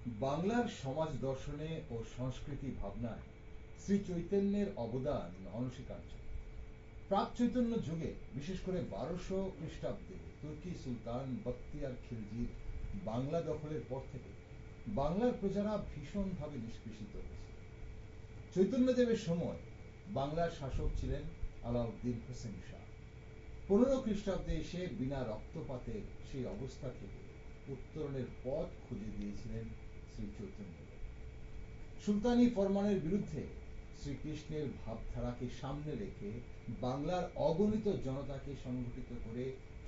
বাংলার সমাজ দর্শনে ও সংস্কৃতি ভাবনায় শ্রী চৈতন্যের অবদান অনস্বীকার্য। প্রাক চৈতন্য যুগে, বিশেষ করে 1200 খ্রিস্টাব্দে তুর্কি সুলতান বখতিয়ার খিলজির বাংলা দখলের পর থেকে বাংলার প্রজারা ভীষণভাবে নিষ্পেষিত হয়েছে। চৈতন্যদেবের সময় বাংলার শাসক ছিলেন আলাউদ্দিন হোসেন শাহ। 15 খ্রিস্টাব্দে এসে বিনা রক্তপাতের সেই অবস্থা থেকে উত্তরণের পথ খুঁজে দিয়েছিলেন শ্রী চৈতন্যদেব। সুলতানি ফরমানের বিরুদ্ধে শ্রীকৃষ্ণের ভাবধারাকে সামনে রেখে বাংলার অগণিত জনতাকে সংগঠিত করে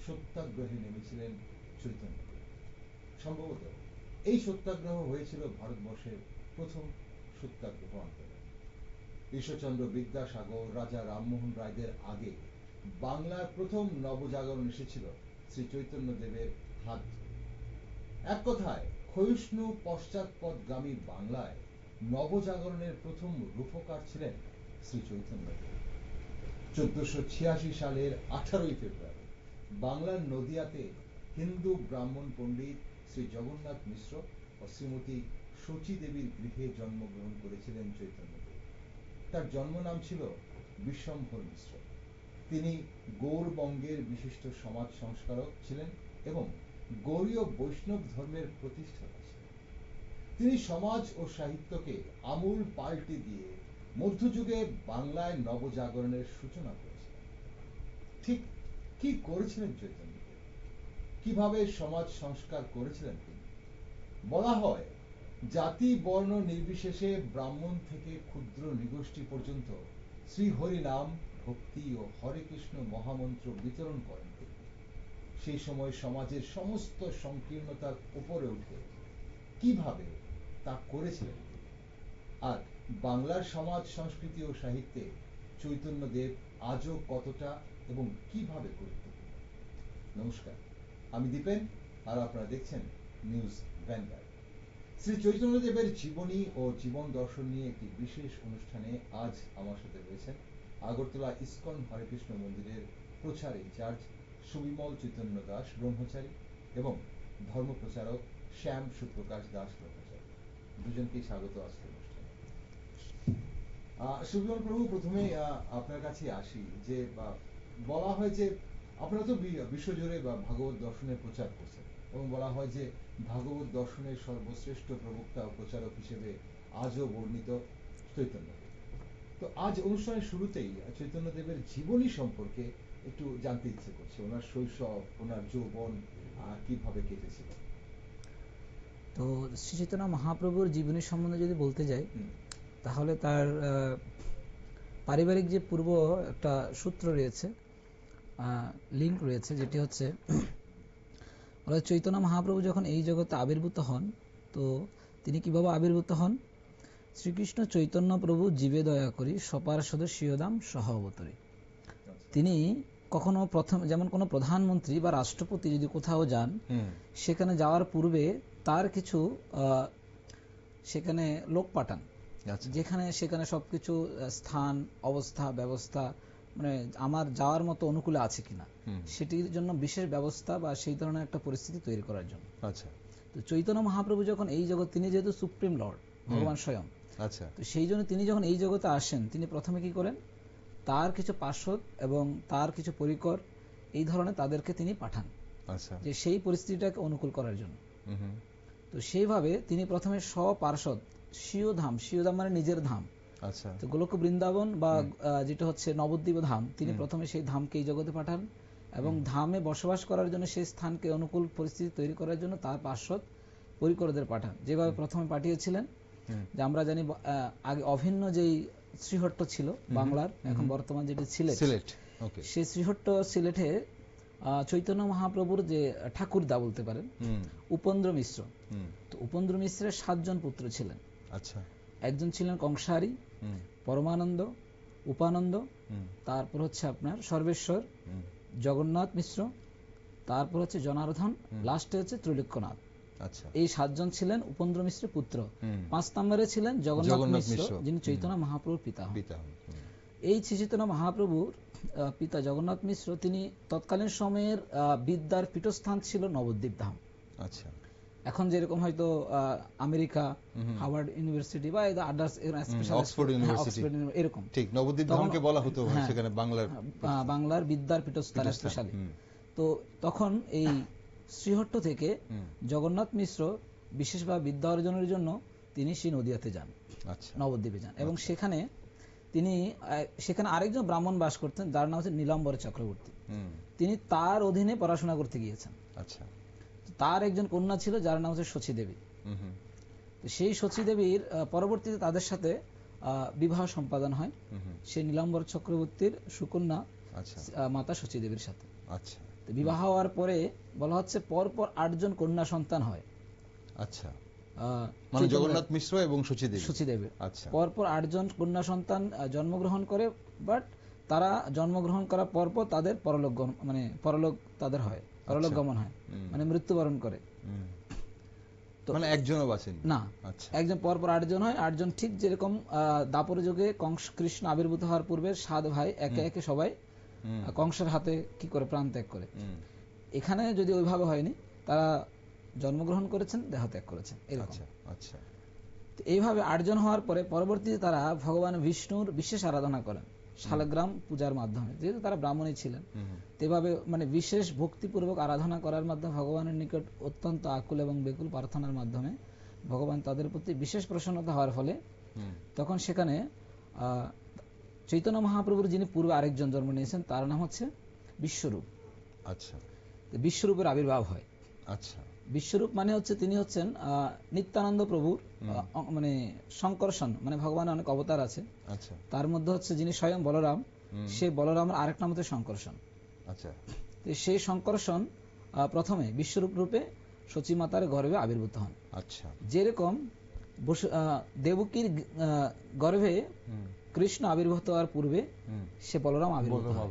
সত্যাগ্রহে নেমেছিলেন চৈতন্যদেব। সম্ভবত এই সত্যাগ্রহ হয়েছিল ভারতবর্ষের প্রথম সত্যাগ্রহ আন্দোলন। ঈশ্বরচন্দ্র বিদ্যাসাগর, রাজা রামমোহন রায়দের আগে বাংলার প্রথম নবজাগরণ এসেছিল শ্রী চৈতন্যদেবের হাত ধরে। এক কথায় ক্ষয়িষ্ণু পশ্চাৎপদগামী বাংলায় নবজাগরণের প্রথম রূপকার ছিলেন শ্রী চৈতন্যদেব। 1486 সালের 18 ফেব্রুয়ারি বাংলার নদিয়াতে হিন্দু ব্রাহ্মণ পণ্ডিত শ্রী জগন্নাথ মিশ্র ও শ্রীমতী শচী দেবীর গৃহে জন্মগ্রহণ করেছিলেন চৈতন্যদেব। তার জন্ম নাম ছিল বিশ্বম্ভর মিশ্র। তিনি গৌড়বঙ্গের বিশিষ্ট সমাজ সংস্কারক ছিলেন এবং গৌড়ীয় বৈষ্ণব ধর্মের প্রতিষ্ঠাতা ছিলেন। তিনি সমাজ ও সাহিত্যকে আমূল পাল্টে দিয়ে মধ্যযুগে বাংলায় নবজাগরণের সূচনা করেছিলেন। ঠিক কি করেছিলেন চৈতন্যদেব? কিভাবে সমাজ সংস্কার করেছিলেন তিনি? বলা হয়, জাতি বর্ণ নির্বিশেষে ব্রাহ্মণ থেকে ক্ষুদ্র নিগোষ্ঠী পর্যন্ত শ্রীহরি নাম, ভক্তি ও হরে কৃষ্ণ মহামন্ত্র বিতরণ করেন তিনি। সেই সময় সমাজের সমস্ত সংকীর্ণতার উপরে উঠে কিভাবে তা করেছিলেন তিনি। আর বাংলার সমাজ সংস্কৃতি ও সাহিত্যে চৈতন্যদেব আজও কতটা এবং কিভাবে গুরুত্বপূর্ণ। নমস্কার, আমি দীপেন আর আপনারা দেখছেন নিউজ ভ্যানগার্ড। শ্রী চৈতন্যদেবের জীবনী ও জীবন দর্শন নিয়ে একটি বিশেষ অনুষ্ঠানে আজ আমার সাথে রয়েছেন আগরতলা ইস্কন হরেকৃষ্ণ মন্দিরের প্রচার ইনচার্জ সুবিমল চৈতন্য দাস ব্রহ্মচারী এবং ধর্মপ্রচারক শ্যাম সুপ্রকাশ দাস ব্রহ্মচারী। দুজনকেই স্বাগত আজকের অনুষ্ঠানে। সুবিমল প্রভু, প্রথমে আপনার কাছে আসি। যে বলা হয় যে আপনারা তো বিশ্বজুড়ে ভাগবত দর্শনের প্রচার করছেন এবং বলা হয় যে ভাগবত দর্শনের সর্বশ্রেষ্ঠ প্রবক্তা ও প্রচারক হিসেবে আজও বর্ণিত চৈতন্যদেব। তো আজ অনুষ্ঠানের শুরুতেই চৈতন্যদেবের জীবনী সম্পর্কে একটু জানতে ইচ্ছে করছে। ওনার শৈশব, ওনার যৌবন কিভাবে কেটেছিল। তো শ্রী চৈতন্য মহাপ্রভুর জীবনী সম্বন্ধে যদি বলতে যাই, তাহলে তার পারিবারিক যে পূর্ব একটা সূত্র রয়েছে, লিঙ্ক রয়েছে, যেটি হচ্ছে চৈতন্য মহাপ্রভু যখন এই জগতে আবির্ভূত হন, তো তিনি কিভাবে আবির্ভূত হন? শ্রীকৃষ্ণ চৈতন্য প্রভু জীবে দয়া করি সপার্ষদ স্বীয়দাম সহ অবতরী। তিনি কখনো প্রথম, যেমন কোনো প্রধানমন্ত্রী বা রাষ্ট্রপতি যদি কোথাও যান, সেখানে যাওয়ার পূর্বে তার কিছু সেখানে লোক পাঠান, যেখানে সেখানে সবকিছু স্থান, অবস্থা, ব্যবস্থা মানে আমার যাওয়ার মতো অনুকূলে আছে কিনা সেটির জন্য বিশেষ ব্যবস্থা বা সেই ধরনের একটা পরিস্থিতি তৈরি করার জন্য। আচ্ছা, তো চৈতন্য মহাপ্রভু যখন এই জগৎ, তিনি যেহেতু সুপ্রিম লর্ড, ভগবান স্বয়ং, আচ্ছা, তো সেই জন্য তিনি যখন এই জগতে আসেন, তিনি প্রথমে কি করেন? তার কিছু পার্ষদ এবং তার কিছু পরিকর, এই ধরনের তাদেরকে তিনি পাঠান, আচ্ছা, যে সেই পরিস্থিতিটাকে অনুকূল করার জন্য। তো সেইভাবে তিনি প্রথমে স্বপার্ষদ স্বীয়ধাম, স্বীয়ধাম মানে নিজের ধাম, আচ্ছা, তো গোলক বৃন্দাবন বা যেটা হচ্ছে নবদ্বীপ ধাম, তিনি প্রথমে সেই ধামকে এই জগতে পাঠান এবং ধামে বসবাস করার জন্য সেই স্থানকে অনুকূল পরিস্থিতি তৈরি করার জন্য তার পার্ষদ পরিকরদের পাঠান। যেভাবে প্রথমে পাঠিয়েছিলেন, যে আমরা জানি আগে অভিন্ন যেই শ্রীহট্ট ছিল বাংলার, এখন বর্তমান যেটি সিলেট, সেই শ্রীহট্ট সিলেটে চৈতন্য মহাপ্রভুর যে ঠাকুরদা বলতে পারেন, উপেন্দ্র মিশ্র। তো উপেন্দ্র মিশ্রের 7 জন পুত্র ছিলেন। আচ্ছা, একজন ছিলেন কংসারী, পরমানন্দ, উপানন্দ, তারপর হচ্ছে আপনার সর্বেশ্বর, জগন্নাথ মিশ্র, তারপর হচ্ছে জনার্দন, লাস্টে হচ্ছে ত্রৈলোক্যনাথ। আচ্ছা, এই 7 জন ছিলেন উপেন্দ্র মিশ্রের পুত্র। 5 নম্বরে ছিলেন জগন্নাথ মিশ্র, যিনি চৈতন্য মহাপ্রভুর পিতা হন। এই শ্রী চৈতন্য মহাপ্রভুর পিতা জগন্নাথ মিশ্র, তিনি তৎকালীন সময়ের বিদ্যার পীঠস্থান ছিল নবদ্বীপ ধাম। আচ্ছা, এখন যেরকম হয়তো আমেরিকা, হার্ভার্ড ইউনিভার্সিটি বা আদার্স অক্সফোর্ড ইউনিভার্সিটি এরকম, ঠিক নবদ্বীপ ধামকে বলা হতো সেখানে বাংলার বিদ্যার পীঠস্থান স্পেশালি। তো তখন এই শ্রীহট্ট থেকে জগন্নাথ মিশ্র বিশেষভাবে বিদ্যা অর্জনের জন্য তিনি সেই নদিয়াতে যান, নবদ্বীপে যান, এবং সেখানে আরেকজন ব্রাহ্মণ বাস করতেন যার নাম হচ্ছে নীলাম্বর চক্রবর্তী। তিনি তার অধীনে পড়াশোনা করতে গিয়েছেন। তার একজন কন্যা ছিল যার নাম হচ্ছে শচী দেবী। সেই শচী দেবীর পরবর্তীতে তাদের সাথে বিবাহ সম্পাদন হয় সেই নীলাম্বর চক্রবর্তীর সুকন্যা মাতা শচী দেবীর সাথে। বিবাহ হওয়ার পরে বলা হচ্ছে পরপর 8 জন কন্যা সন্তান হয়। মানে জগন্নাথ মিশ্র এবং শচী দেবী পরপর 8 জন কন্যা সন্তান জন্মগ্রহণ করে, বাট তারা জন্মগ্রহণ করার পরপর তাদের পরলোক তাদের হয়, পরলোক গমন হয়, মানে মৃত্যুবরণ করে। মানে একজনও বাঁচেন না, একজন পরপর 8 জন হয়। 8 জন ঠিক যেরকম দাপর যুগে কৃষ্ণ আবির্ভূত হওয়ার পূর্বে 7 ভাই একে একে সবাই কংসের হাতে কি করে প্রাণ ত্যাগ করে, এখানে যদি ওইভাবে হয়নি, তারা জন্মগ্রহণ করেছেন, দেহত্যাগ করেছেন, এরকম। এইভাবে 8 জন হওয়ার পরে পরবর্তীতে তারা ভগবান বিষ্ণুর বিশেষ আরাধনা করেন শালগ্রাম পূজার মাধ্যমে, যেহেতু তারা ব্রাহ্মণই ছিলেন। এভাবে মানে বিশেষ ভক্তিপূর্বক আরাধনা করার মাধ্যমে ভগবানের নিকট অত্যন্ত আকুল এবং বেকুল প্রার্থনার মাধ্যমে ভগবান তাদের প্রতি বিশেষ প্রসন্নতা হওয়ার ফলে তখন সেখানে চৈতন্য মহাপ্রভুর যিনি পূর্বে আরেকজন জন্ম নিয়েছেন তার নাম হচ্ছে বিশ্বরূপ। বিশ্বরূপের আবির্ভাব হয়। বিশ্বরূপ মানে হচ্ছে তিনি হচ্ছেন নিত্যানন্দ প্রভুর মানে সংকর্ষণ, মানে ভগবানের অনেক অবতার আছে, তার মধ্যে হচ্ছে যিনি স্বয়ং বলরাম, সেই বলরামের আরেক নাম হচ্ছে সংকর্ষণ। সেই সংকর্ষণ প্রথমে বিশ্বরূপ রূপে শচী মাতার গর্ভে আবির্ভূত হন। যেরকম দেবকীর গর্ভে কৃষ্ণ আবির্ভূত হওয়ার পূর্বে সে বলরাম আবির্ভূত হয়,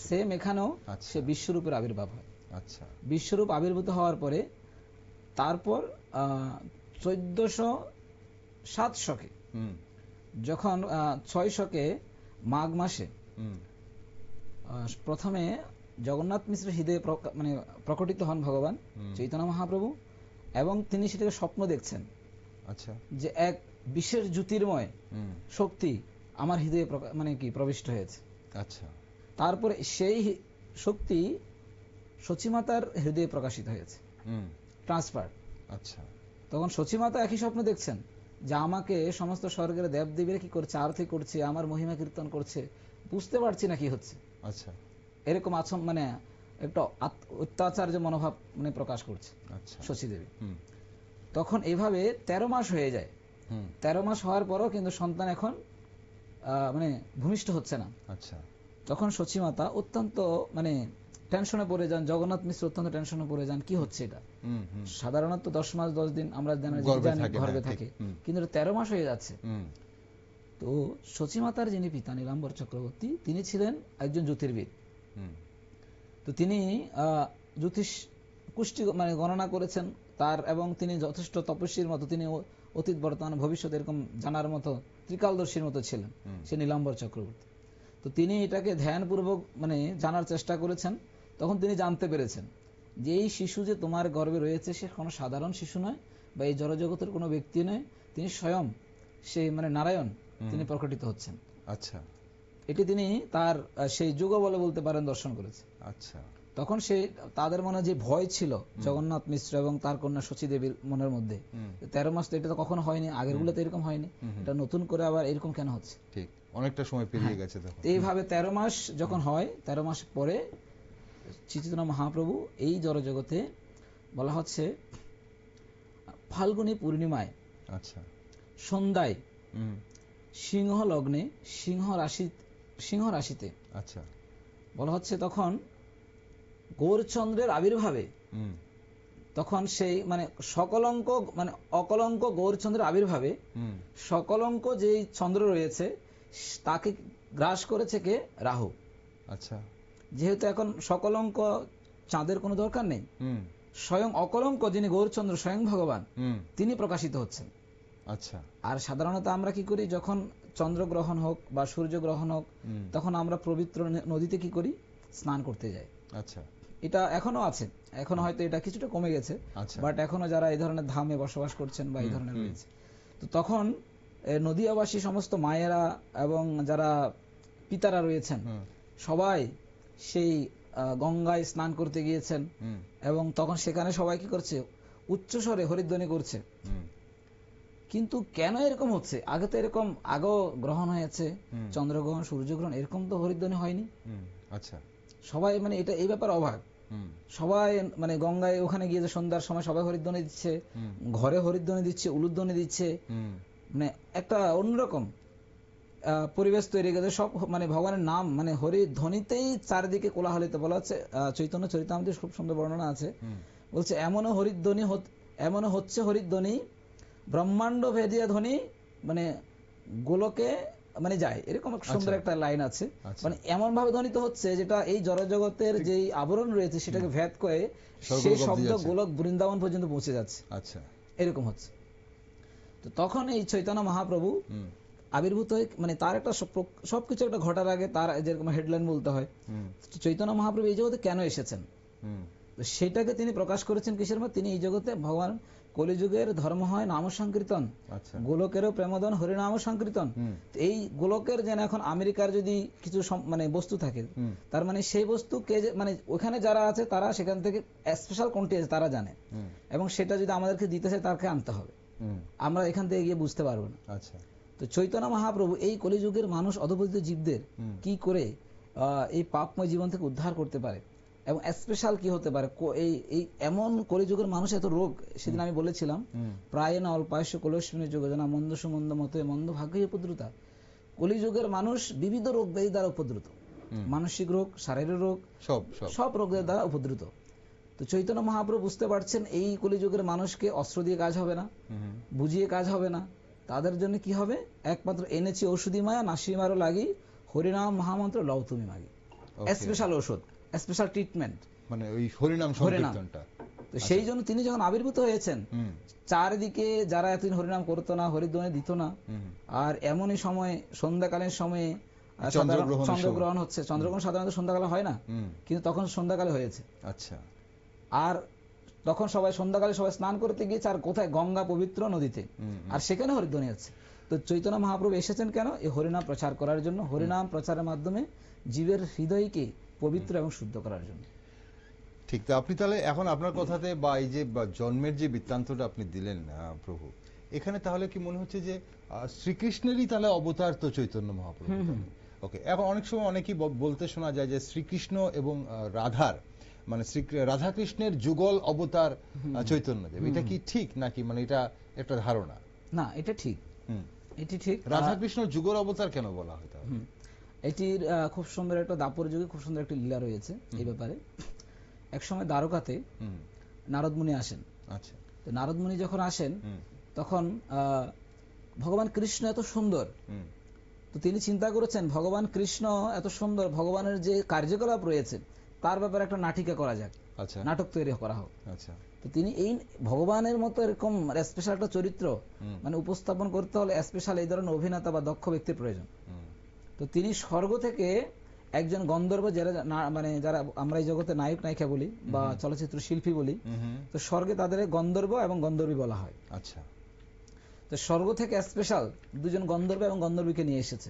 সেম এখানেও সে বিশ্বরূপের আবির্ভাব হয়। বিশ্বরূপ আবির্ভূত হওয়ার পরে তারপর 1407 শকে যখন 6 শকে মাঘ মাসে প্রথমে জগন্নাথ মিশ্র হৃদয়ে মানে প্রকটিত হন ভগবান চৈতন্য মহাপ্রভু, এবং তিনি সেটাকে স্বপ্ন দেখছেন যে এক বিশেষ জ্যোতির্ময় শক্তি আমার হৃদয়ে মানে কি প্রবিষ্ট হয়েছে। তারপরে সেই শক্তি শচীমাতার হৃদয়ে প্রকাশিত হয়েছে, ট্রান্সফার। তখন শচীমাতা একই স্বপ্ন দেখছেন যে আমাকে সমস্ত স্বর্গের দেবদেবীরা কি করছে, আরতি করছে, আমার মহিমা কীর্তন করছে, বুঝতে পারছি না কি হচ্ছে। এরকম মানে একটা অত্যাচার্য মনোভাব মানে প্রকাশ করছে শচী দেবী। তখন এইভাবে 13 মাস হয়ে যায়। 13 মাস হওয়ার পরও কিন্তু সন্তান এখন মানে ভূমিষ্ঠ হচ্ছে না। তখন শচীমাতা অত্যন্ত মানে টেনশনে পড়ে যান, জগন্নাথ মিশ্র অত্যন্ত টেনশনে পড়ে যান, কি হচ্ছে এটা। সাধারণত 10 মাস 10 দিন আমরা গর্ভে থাকে, কিন্তু 13 মাস হয়ে যাচ্ছে। তো শচীমাতার যিনি পিতা নীলাম্বর চক্রবর্তী, তিনি ছিলেন একজন জ্যোতির্বিদ। তো তিনি জ্যোতিষ কুষ্টি মানে গণনা করেছেন তার, এবং তিনি যথেষ্ট তপস্বীর মতো, তিনি অতীত বর্তমান ভবিষ্যৎ এরকম জানার মতো ত্রিকালদর্শীর মতো ছিলেন সে নীলাম্বর চক্রবর্তী। তো তিনি এটাকে ধ্যানপূর্বক মানে জানার চেষ্টা করেছেন। তখন তিনি জানতে পেরেছেন যে এই শিশু যে তোমার গর্ভে রয়েছে সে কোনো সাধারণ শিশু নয়, বা এই জড়জগতের কোনো ব্যক্তি নয়, তিনি স্বয়ং সে মানে নারায়ণ, তিনি প্রকটিত হচ্ছেন। এটি তিনি তার সেই যুগ বলে বলতে পারেন দর্শন করেছে। তখন সে তাদের মনে যে ভয় ছিল জগন্নাথ মিশ্র এবং তার কন্যা শচী দেবীর মনের মধ্যে, 13 মাস তো এটা তো কখনো হয়নি, আগের গুলো তো এরকম হয়নি, এটা নতুন করে আবার এরকম কেন হচ্ছে, ঠিক অনেকটা সময় পেরিয়ে গেছে। এইভাবে 13 মাস যখন হয়, 13 মাস পরে চৈতন্য মহাপ্রভু এই জড়জগতে বলা হচ্ছে ফাল্গুনী পূর্ণিমায় সন্ধ্যায় সিংহ লগ্নে সিংহ রাশিতে বলা হচ্ছে তখন গৌরচন্দ্রের আবির্ভাবে, তখন সেই মানে সকলঙ্ক মানে অকলঙ্ক গৌরচন্দ্রের আবির্ভাবে সকলঙ্ক যেই চন্দ্র রয়েছে তাকে গ্রাস করেছে কে, রাহু। যেহেতু এখন সকলঙ্ক চাঁদের কোনো দরকার নেই, স্বয়ং অকলঙ্ক যিনি গৌরচন্দ্র স্বয়ং ভগবান তিনি প্রকাশিত হচ্ছেন। আর সাধারণত আমরা কি করি, যখন চন্দ্রগ্রহণ হোক বা সূর্যগ্রহণ হোক, তখন আমরা পবিত্র নদীতে কি করি, স্নান করতে যাই। এটা এখনো আছে, এখনো হয়তো এটা কিছুটা কমে গেছে, আচ্ছা। বাট এখনো যারা এই ধরনের ধামে বসবাস করছেন বা এই ধরনের রয়েছে, তো তখন নদীয়াবাসী সমস্ত মায়েরা এবং যারা পিতারা রয়েছেন সবাই সেই গঙ্গায় স্নান করতে গিয়েছেন, এবং তখন সেখানে সবাই কি করছে, উচ্চস্বরে হরিধ্বনি করছে। কিন্তু কেন এরকম হচ্ছে? আগে তো এরকম আগেও গ্রহণ হয়েছে, চন্দ্রগ্রহণ, সূর্যগ্রহণ, এরকম তো হরিধ্বনি হয়নি। আচ্ছা, সবাই মানে এটা এই ব্যাপারে অবাক। সবাই মানে গঙ্গায় ওখানে গিয়ে যে সন্ধ্যার সময় সবাই হরিধ্বনি দিচ্ছে, ঘরে হরিধ্বনি দিচ্ছে, উলুধ্বনি দিচ্ছে, মানে একটা অন্যরকম পরিবেশ তৈরি গেছে। সব মানে ভগবানের নাম মানে হরিধ্বনিতেই চারিদিকে কোলাহলিত। বলা হচ্ছে চৈতন্য চরিতামৃতে খুব সুন্দর বর্ণনা আছে, বলছে এমনও হরিধ্বনি, এমনও হচ্ছে হরিধ্বনি ব্রহ্মাণ্ড ভেদিয়া ধ্বনি মানে গোলকে মানে যায়, এরকম সুন্দর একটা লাইন আছে। মানে এমন ভাবে ধ্বনিত হচ্ছে যেটা এই জড়জগতের যেই আবরণ রয়েছে সেটাকে ভেদ করে সেই শব্দ গোলক বৃন্দাবন পর্যন্ত পৌঁছে যাচ্ছে। আচ্ছা, এরকম হচ্ছে। তো তখন এই চৈতন্য মহাপ্রভু আবির্ভূত হয়ে মানে তার একটা সবকিছু একটা ঘটার আগে তার যেরকম হেডলাইন বলতে হয়, চৈতন্য মহাপ্রভু এই জগতে কেন এসেছেন, সেটাকে তিনি প্রকাশ করেছেন কিসের মধ্যে? তিনি এই জগতে ভগবান কলিযুগের ধর্ম হয় নাম সংকীর্তন, গোলকেরও প্রেমদন হরিনাম সংকীর্তন। এই গোলকের যেন এখন আমেরিকার যদি কিছু মানে বস্তু থাকে, তার মানে সেই বস্তু কে মানে ওখানে যারা আছে তারা সেখান থেকে স্পেশাল কোনটি আছে তারা জানে, এবং সেটা যদি আমাদেরকে দিতে চায় তাকে আনতে হবে, আমরা এখান থেকে গিয়ে বুঝতে পারবো না। আচ্ছা, তো চৈতন্য মহাপ্রভু এই কলিযুগের মানুষ অধপতিত জীবদের কি করে এই পাপময় জীবন থেকে উদ্ধার করতে পারে, এবং স্পেশাল কি হতে পারে এই এমন কলিযুগের মানুষ এত রোগ। সেদিন আমি বলেছিলাম প্রায় না অল্পায়স কলস্মিনী যোগজনা মন্দ সুমন্দ মতে মন্দ ভাগ্যই উপদ্রুতা। কলিযুগের মানুষ বিবিধ রোগ ব্যাধি দ্বারা উপদ্রুত, মানসিক রোগ, শারীরিক রোগ, সব রোগের দ্বারা উপদ্রুত। তো চৈতন্য মহাপ্রভু বুঝতে পারছেন এই কলিযুগের মানুষকে অস্ত্র দিয়ে কাজ হবে না, বুঝিয়ে কাজ হবে না, তাদের জন্য কি হবে? একমাত্র এনেছি ঔষধি মায়া নাসিমারও লাগি হরিনাম মহামন্ত্র লও তুমি মাগি। স্পেশাল ঔষধ, স্পেশাল ট্রিটমেন্ট, মানে ওই হরিনাম সংকীর্তনটা। তো সেই জন্য তিনি যখন আবির্ভূত হয়েছেন, চারিদিকে যারা এতদিন হরিনাম করতো না, হরিধ্বনি দিত না, আর এমনই সময় সন্ধ্যাকালীন সময়ে চন্দ্রগ্রহণ হচ্ছে। চন্দ্রগ্রহণ সাধারণত সন্ধ্যাকালে হয় না, কিন্তু তখন সন্ধ্যাকালে হয়েছে। আচ্ছা, আর তখন সবাই সন্ধ্যাকালে সবাই স্নান করতে গিয়েছে, আর কোথায়? গঙ্গা পবিত্র নদীতে, আর সেখানে হরিধ্বনি হচ্ছে। তো চৈতন্য মহাপ্রভু এসেছেন কেন? এই হরিনাম প্রচার করার জন্য, হরিনাম প্রচারের মাধ্যমে জীবের হৃদয়কে পবিত্র এবং শুদ্ধ করার জন্য। ঠিক। তো আপনি তাহলে এখন আপনার কথাতে বা এই যে জন্মের যে বৃত্তান্তটা আপনি দিলেন প্রভু, এখানে তাহলে কি মনে হচ্ছে যে শ্রীকৃষ্ণেরই তাহলে অবতার তো চৈতন্য মহাপ্রভু? ওকে। এখন অনেক সময় অনেকেই বলতে শোনা যায় যে শ্রীকৃষ্ণ এবং রাধার মানে রাধাকৃষ্ণের যুগল অবতার চৈতন্যদেব, এটা কি ঠিক নাকি মানে এটা একটা ধারণা? না, এটা ঠিক, এটি ঠিক। রাধাকৃষ্ণ যুগল অবতার কেন বলা হয় তাহলে? এটির খুব সুন্দর একটা দাপর যুগে খুব সুন্দর একটা লীলা রয়েছে এই ব্যাপারে। এক সময় দ্বারকাতে নারদ মুনি আসেন। আচ্ছা, তো নারদ মুনি যখন আসেন তখন ভগবান কৃষ্ণ এত সুন্দর, তো তিনি চিন্তা করেছেন ভগবান কৃষ্ণ এত সুন্দর, ভগবানের যে কার্যকলাপ রয়েছে তার ব্যাপারে একটা নাটিকা করা যাক, নাটক তৈরি করা হোক। আচ্ছা, তো তিনি এই ভগবানের মতো এরকম স্পেশাল একটা চরিত্র মানে উপস্থাপন করতে হলে স্পেশাল এই ধরনের অভিনেতা বা দক্ষ ব্যক্তির প্রয়োজন। তো তিনি স্বর্গ থেকে একজন গন্ধর্ব, যারা মানে যারা আমরা এই জগতে নায়ক নায়িকা বলি বা চলচ্চিত্র শিল্পী বলি, তো স্বর্গে তাদের গন্ধর্ব এবং গন্ধর্বী বলা হয়। আচ্ছা, তো স্বর্গ থেকে স্পেশাল দুজন গন্ধর্ব এবং গন্ধর্বীকে নিয়ে এসেছে,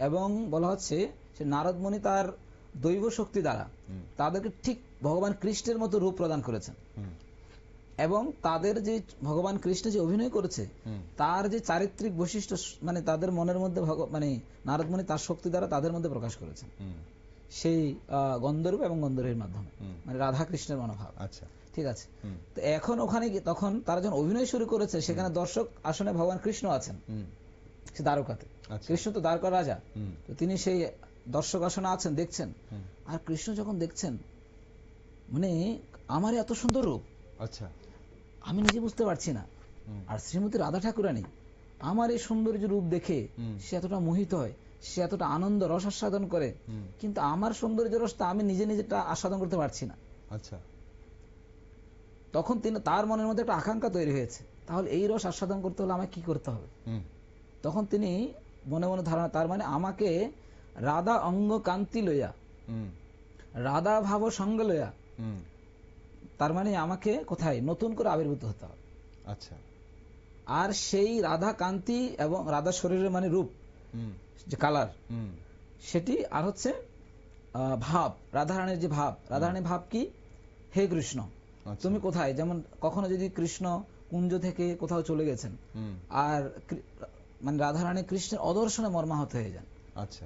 এবং বলা হচ্ছে সে নারদ মুনি তার দৈব শক্তি দ্বারা তাদেরকে ঠিক ভগবান কৃষ্ণের মতো রূপ প্রদান করেছেন, এবং তাদের যে ভগবান কৃষ্ণ যে অভিনয় করেছে তার যে চারিত্রিক বৈশিষ্ট্য মানে তাদের মনের মধ্যে মানে নারদ মুনি তার শক্তি দ্বারা তাদের মধ্যে প্রকাশ করেছেন সেই গন্ধর্ব এবং গন্ধর্বের মাধ্যমে, মানে রাধা কৃষ্ণের মনোভাব। আচ্ছা, ঠিক আছে। তো এখন ওখানে তখন তারা যখন অভিনয় শুরু করেছে, সেখানে দর্শক আসনে ভগবান কৃষ্ণ আছেন সে দ্বারকাতে। কৃষ্ণ তো দ্বারকার রাজা, তো তিনি সেই দর্শক আসনে আছেন, দেখছেন। আর কৃষ্ণ যখন দেখছেন মানে আমার এত সুন্দর রূপ, আচ্ছা, আমি নিজে বুঝতে পারছি না। আর শ্রীমতী রাধা ঠাকুরানী আমার এই সৌন্দর্য রূপ দেখে সে এতটা মোহিত হয়, সে এতটা আনন্দ রস আস্বাদন করে, কিন্তু আমার সৌন্দর্য রসটা আমি নিজে নিজেটা আস্বাদন করতে পারছি না। আচ্ছা, তখন তিনি তার মনের মধ্যে একটা আকাঙ্ক্ষা তৈরি হয়েছে, তাহলে এই রস আস্বাদন করতে হলে আমাকে কি করতে হবে? তখন তিনি মনে মনে ধারণা, তার মানে আমাকে রাধা অঙ্গ কান্তি লইয়া, রাধা ভাব সঙ্গ লইয়া হুম, তার মানে আমাকে কোথায় নতুন করে আবির্ভূত হতে হবে। আচ্ছা, আর সেই রাধা কান্তি এবং রাধা শরীরের মানে রূপ, হুম, যে কালার, হুম, সেটি আর হচ্ছে ভাব, রাধারানীর যে ভাব, রাধারানীর ভাব কি, হে কৃষ্ণ আচ্ছা, তুমি কোথায়। যেমন কখনো যদি কৃষ্ণ কুঞ্জ থেকে কোথাও চলে গেছেন, হুম, আর মানে রাধারানী কৃষ্ণের অদর্শনে মর্মাহত হয়ে যান, আচ্ছা,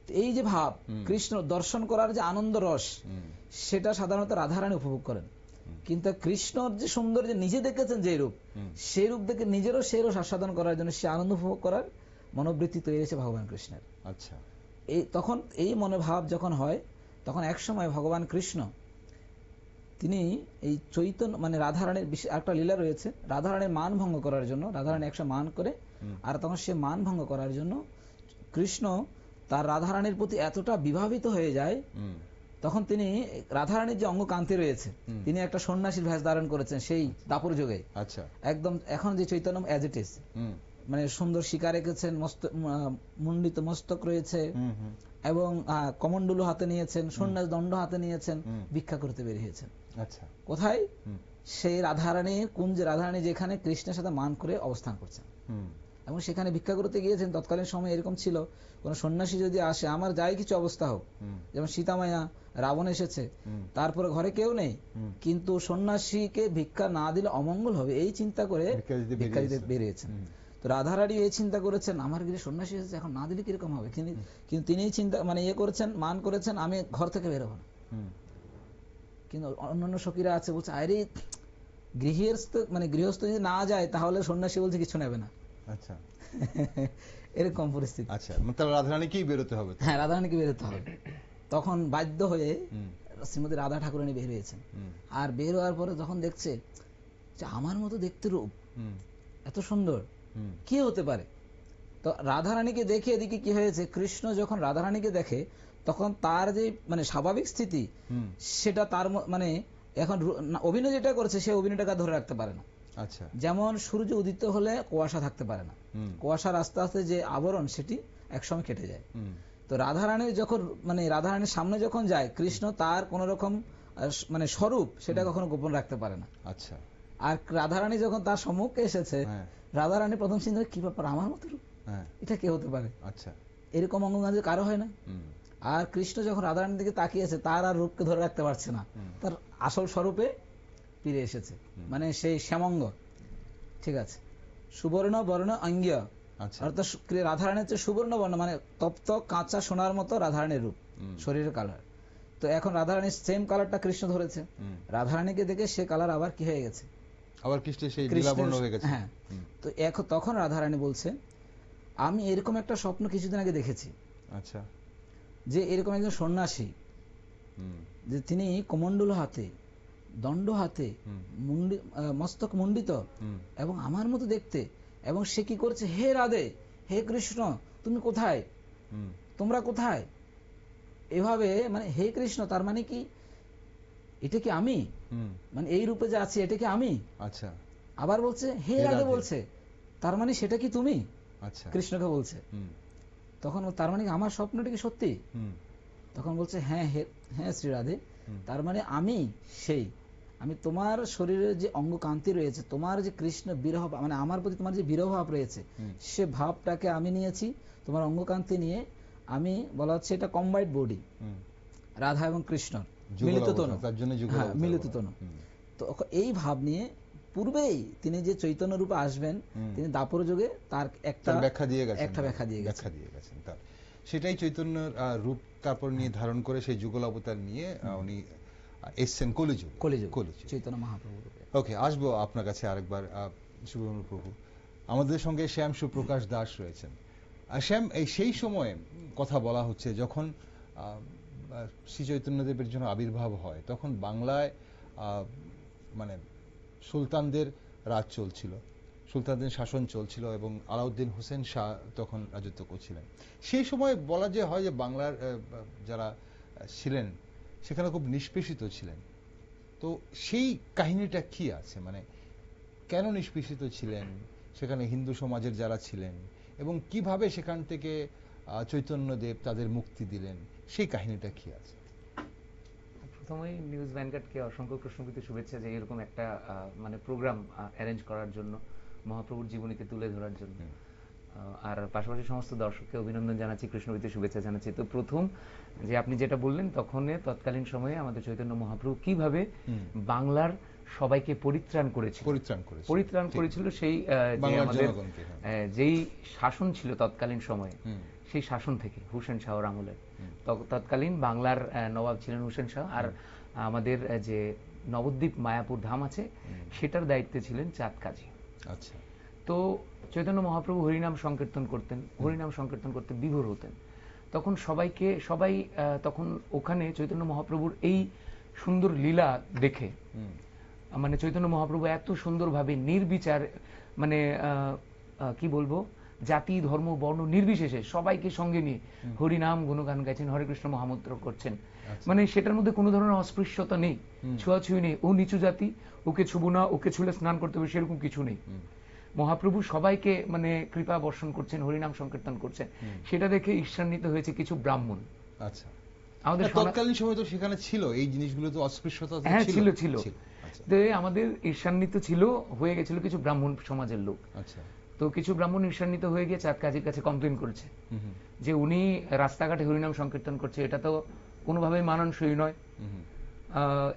তো এই যে ভাব, হুম। কৃষ্ণ দর্শন করার যে আনন্দ রস, হুম, সেটা সাধারণত রাধারানী উপভোগ করেন। হুম। কিন্তু কৃষ্ণর যে সুন্দর, যে নিজে দেখেছেন যে রূপ, হুম। সেই রূপ দেখে নিজেরও সেই রস আস্বাদন করার জন্য, সে আনন্দ উপভোগ করার মনোবৃত্তি তৈরি হয়েছে ভগবান কৃষ্ণের। আচ্ছা, তখন এই মনোভাব যখন হয়, তখন এক সময় ভগবান কৃষ্ণ তিনি এই চৈতন্য মানে রাধারানীর একটা লীলা রয়েছে, রাধারানীর মান ভঙ্গ করার জন্য, রাধারানী একশো মান করে, হুম। আর তখন সে মান ভঙ্গ করার জন্য কৃষ্ণ তার রাধারানীর প্রতি এতটা বিভাবিত হয়ে যায়, হুম, তখন তিনি রাধারানীর যে অঙ্গকান্তি রয়েছে, হুম। তিনি একটা সন্ন্যাসীর ভেষ ধারণ করেছেন সেই দাপর যুগে, আচ্ছা, একদম এখন যে চৈতন্য অ্যাজ ইট ইজ, হুম, মানে সুন্দর শিকার রেখেছেন, মুন্ডিত মস্তক রয়েছে, হুম, হুম, এবং কমণ্ডলু হাতে নিয়েছেন, সন্ন্যাস দণ্ড হাতে নিয়েছেন, হুম। ভিক্ষা করতে বেরিয়েছেন। আচ্ছা, কোথায়? হুম, সেই রাধারানীর কুঞ্জে, রাধারানী যেখানে কৃষ্ণের সাথে মান করে অবস্থান করছেন, হুম, এবং সেখানে ভিক্ষা করতে গিয়েছেন। তৎকালীন সময় এরকম ছিল, কোন সন্ন্যাসী যদি আসে, আমার যাই কিছু অবস্থা হোক, হুম, যেমন সীতামায়া, রাবণ এসেছে, হুম, তারপরে ঘরে কেউ নেই, হুম। কিন্তু সন্ন্যাসীকে ভিক্ষা না দিলে অমঙ্গল হবে, এই চিন্তা করে ভিক্ষা দিতে বেরিয়েছেন। হুম, তো রাধারানী এই চিন্তা করেছেন, আমার গিয়ে সন্ন্যাসী এসেছে, এখন না দিলে কিরকম হবে, কিন্তু তিনি চিন্তা মানে ইয়ে করেছেন, মান করেছেন, আমি ঘর থেকে বেরোবো না। হুম, কিন্তু অন্যান্য সখীরা আছে, বলছে আরে গৃহস্থ মানে গৃহস্থ যদি না যায়, তাহলে সন্ন্যাসী বলছে কিছু নেবে না। আচ্ছা, এরকম পরিস্থিতি। আচ্ছা, মানে তাহলে রাধারানীকেই বেরোতে হবে তো? হ্যাঁ, রাধারানীকে বেরোতে হবে। তখন বাধ্য হয়ে হুম, শ্রীমতী রাধা ঠাকুরানী বের হয়েছেন। হুম, আর বের হওয়ার পরে যখন দেখছে যে আমার মতো দেখতে রূপ, হুম, এত সুন্দর, হুম, কি হতে পারে। তো রাধারানীকে দেখে এদিকে কি হয়েছে, কৃষ্ণ যখন রাধারানীকে দেখে, তখন তার যে মানে স্বাভাবিক স্থিতি, হুম, সেটা তার মানে এখন অভিনয় যেটা করেছে, সে অভিনয়টাকে ধরে রাখতে পারে না। আচ্ছা, যেমন সূর্য উদিত হলে কুয়াশা থাকতে পারে না, হুম, কুয়াশার আস্তে আস্তে যে আবরণ, সেটি একসময় কেটে যায়। হুম, তো রাধারানীর যখন মানে রাধারানীর সামনে যখন যায় কৃষ্ণ, তার কোন রকম মানে স্বরূপ সেটা কখনো গোপন রাখতে পারে না। আচ্ছা, আর রাধারানী যখন তার সম্মুখে এসেছে, হ্যাঁ, রাধারানী প্রথম চিন্তা, কি ব্যাপার, আমার মতো রূপ, হ্যাঁ, এটা কে হতে পারে, আচ্ছা, এরকম অঙ্গকান্তি কারো হয় না। হুম, আর কৃষ্ণ যখন রাধারানীর দিকে তাকিয়েছে, তার আর রূপকে ধরে রাখতে পারছে না, হুম। তার আসল স্বরূপে ফিরে এসেছে, মানে সেই শ্যামঙ্গ। ঠিক আছে, সুবর্ণ বর্ণ অঙ্গীয়, আচ্ছা, অর্থাৎ রাধারানীর হচ্ছে সুবর্ণ বর্ণ, মানে তপ্ত কাঁচা সোনার মতো রাধারানীর রূপ, হুম, শরীরের কালার। তো এখন রাধারানীর সেম কালারটা কৃষ্ণ ধরেছে, হুম। রাধারানীকে দেখে সে কালার আবার কি হয়ে গেছে, আবার কৃষ্ণের সেই কৃষ্ণের- নীলাবর্ণ হয়ে গেছে। হ্যাঁ। হুম, তো এখন তখন রাধারানী বলছে, আমি এরকম একটা স্বপ্ন কিছুদিন আগে দেখেছি, আচ্ছা, যে এরকম একজন সন্ন্যাসী, হুম, যে তিনি কমণ্ডল হাতে, দণ্ড হাতে, হুম, মস্তক মুন্ডিত, হুম, এবং আমার মতো দেখতে, এবং সে কি করছে, হে রাধে, হে কৃষ্ণ তুমি কোথায়, হুম, তোমরা কোথায়, এভাবে মানে হে কৃষ্ণ, তার মানে কি এটা কি আমি, হুম, মানে এই রূপে যে আছি এটা কি আমি। আচ্ছা, আবার বলছে হে হে রাধে রাধে। বলছে, তার মানে সেটা কি তুমি, আচ্ছা, কৃষ্ণকে বলছে। হুম, তখন তার মানে কি আমার স্বপ্নটা কি সত্যি, হুম, তখন বলছে হ্যাঁ হ্যাঁ শ্রী রাধে, হুম, তার মানে আমি সেই, আমি তোমার শরীরের যে অঙ্গকান্তি রয়েছে, তোমার যে কৃষ্ণ বিরহ মানে আমার প্রতি তোমার যে বিরহ ভাব রয়েছে, হুম, সে ভাবটাকে আমি নিয়েছি, তোমার অঙ্গকান্তি নিয়ে আমি, বলা হচ্ছে এটা কম্বাইন্ড বডি, হুম। রাধা এবং কৃষ্ণ যুগল মিলিত অবতার, তনু, তার জন্য যুগল হ্যাঁ অবতার মিলিত বলা। তনু। হুম, তো এই ভাব নিয়ে পূর্বেই তিনি যে চৈতন্য রূপে আসবেন, হুম। তিনি দাপর যুগে তার একটা তার ব্যাখ্যা দিয়ে গেছেন, একটা ব্যাখ্যা দিয়ে গেছেন। ব্যাখ্যা দিয়ে গেছেন তার, সেটাই চৈতন্যের রূপ তারপর নিয়ে ধারণ করে সেই যুগল অবতার নিয়ে উনি এসছেন কলিযুগে। কলিযুগ কলিযুগে। চৈতন্য মহাপ্রভু রূপে। ওকে, আসবো আপনার কাছে আরেকবার। সুব্রহ্মণ্য প্রভু, আমাদের সঙ্গে শ্যাম সুপ্রকাশ দাস রয়েছেন। শ্যাম, এই সেই সময়ে কথা বলা হচ্ছে যখন শ্রী চৈতন্যদেবের জন্য আবির্ভাব হয়, তখন বাংলায় মানে সুলতানদের রাজ চলছিল, সুলতানদের শাসন চলছিল, এবং আলাউদ্দিন হোসেন শাহ তখন রাজত্ব করছিলেন। সেই সময় বলা যে হয় যে বাংলার যারা ছিলেন সেখানে খুব নিষ্পেষিত ছিলেন। তো সেই কাহিনীটা কি আছে, মানে কেন নিষ্পেষিত ছিলেন সেখানে হিন্দু সমাজের যারা ছিলেন, এবং কিভাবে সেখান থেকে চৈতন্যদেব তাদের মুক্তি দিলেন, সেই কাহিনীটা কি আছে? প্রথমেই নিউজ ভ্যানগার্ডকে অসংখ্য প্রশ্নবিদ্ধ শুভেচ্ছা যে এরকম একটা মানে প্রোগ্রাম অ্যারেঞ্জ করার জন্য, মহাপ্রভুর জীবনীকে তুলে ধরার জন্য। আর পাশাপাশি সমস্ত দর্শককে অভিনন্দন জানাচ্ছি, কৃষ্ণবীতে শুভেচ্ছা জানাচ্ছি। তো প্রথম যে আপনি যেটা বললেন, তৎকালীন সময়ে আমাদের চৈতন্য মহাপ্রভু কিভাবে বাংলার সবাইকে পরিত্রাণ করেছিল সেই যে আমাদের যেই শাসন ছিল তৎকালীন সময়ে, সেই শাসন থেকে হুসেন শাহর আমলের, তৎকালীন বাংলার নবাব ছিলেন হুসেন শাহ, আর আমাদের যে নবদ্বীপ মায়াপুর ধাম আছে সেটার দায়িত্বে ছিলেন চাঁদ কাজী। আচ্ছা। তো চৈতন্য মহাপ্রভু হরিনাম সংকীর্তন করতেন, হরিনাম সংকীর্তন করতে বিভোর হতেন। তখন সবাই তখন ওখানে চৈতন্য মহাপ্রভুর এই সুন্দর লীলা দেখে, মানে চৈতন্য মহাপ্রভু এত সুন্দরভাবে নির্বিচার, মানে কি বলবো, জাতি ধর্ম বর্ণ নির্বিশেষে সবাইকে সঙ্গে নিয়ে হরিনাম গুণগান গাইছেন, হরে কৃষ্ণ মহামন্ত্র করছেন। মানে সেটার মধ্যে কোনো ধরনের অস্পৃশ্যতা নেই, ছোঁয়াছুঁয়ি নেই, ও নিচু জাতি, ওকে ছুবো না, ওকে ছুলে স্নান করতে হবে, সেরকম কিছু নেই। মহাপ্রভু সবাইকে মানে কৃপা বর্ষণ করছেন, হরিনাম সংকীর্তন করছেন। সেটা দেখে ঈর্ষান্বিত হয়েছে কিছু ব্রাহ্মণ। আচ্ছা। আমাদের তৎকালীন সময় তো সেখানে ছিল এই জিনিসগুলো, তো অস্পৃশ্যতা ছিল। তো আমাদের ঈর্ষান্বিত হয়ে গেছিল কিছু ব্রাহ্মণ সমাজের লোক। আচ্ছা। তো কিছু ব্রাহ্মণ ঈর্ষান্বিত হয়ে গিয়ে চাঁদ কাজীর কাছে কমপ্লেন করেছে যে উনি রাস্তাঘাটে হরিনাম সংকীর্তন করছে, এটা তো কোনোভাবেই মানানসই নয়,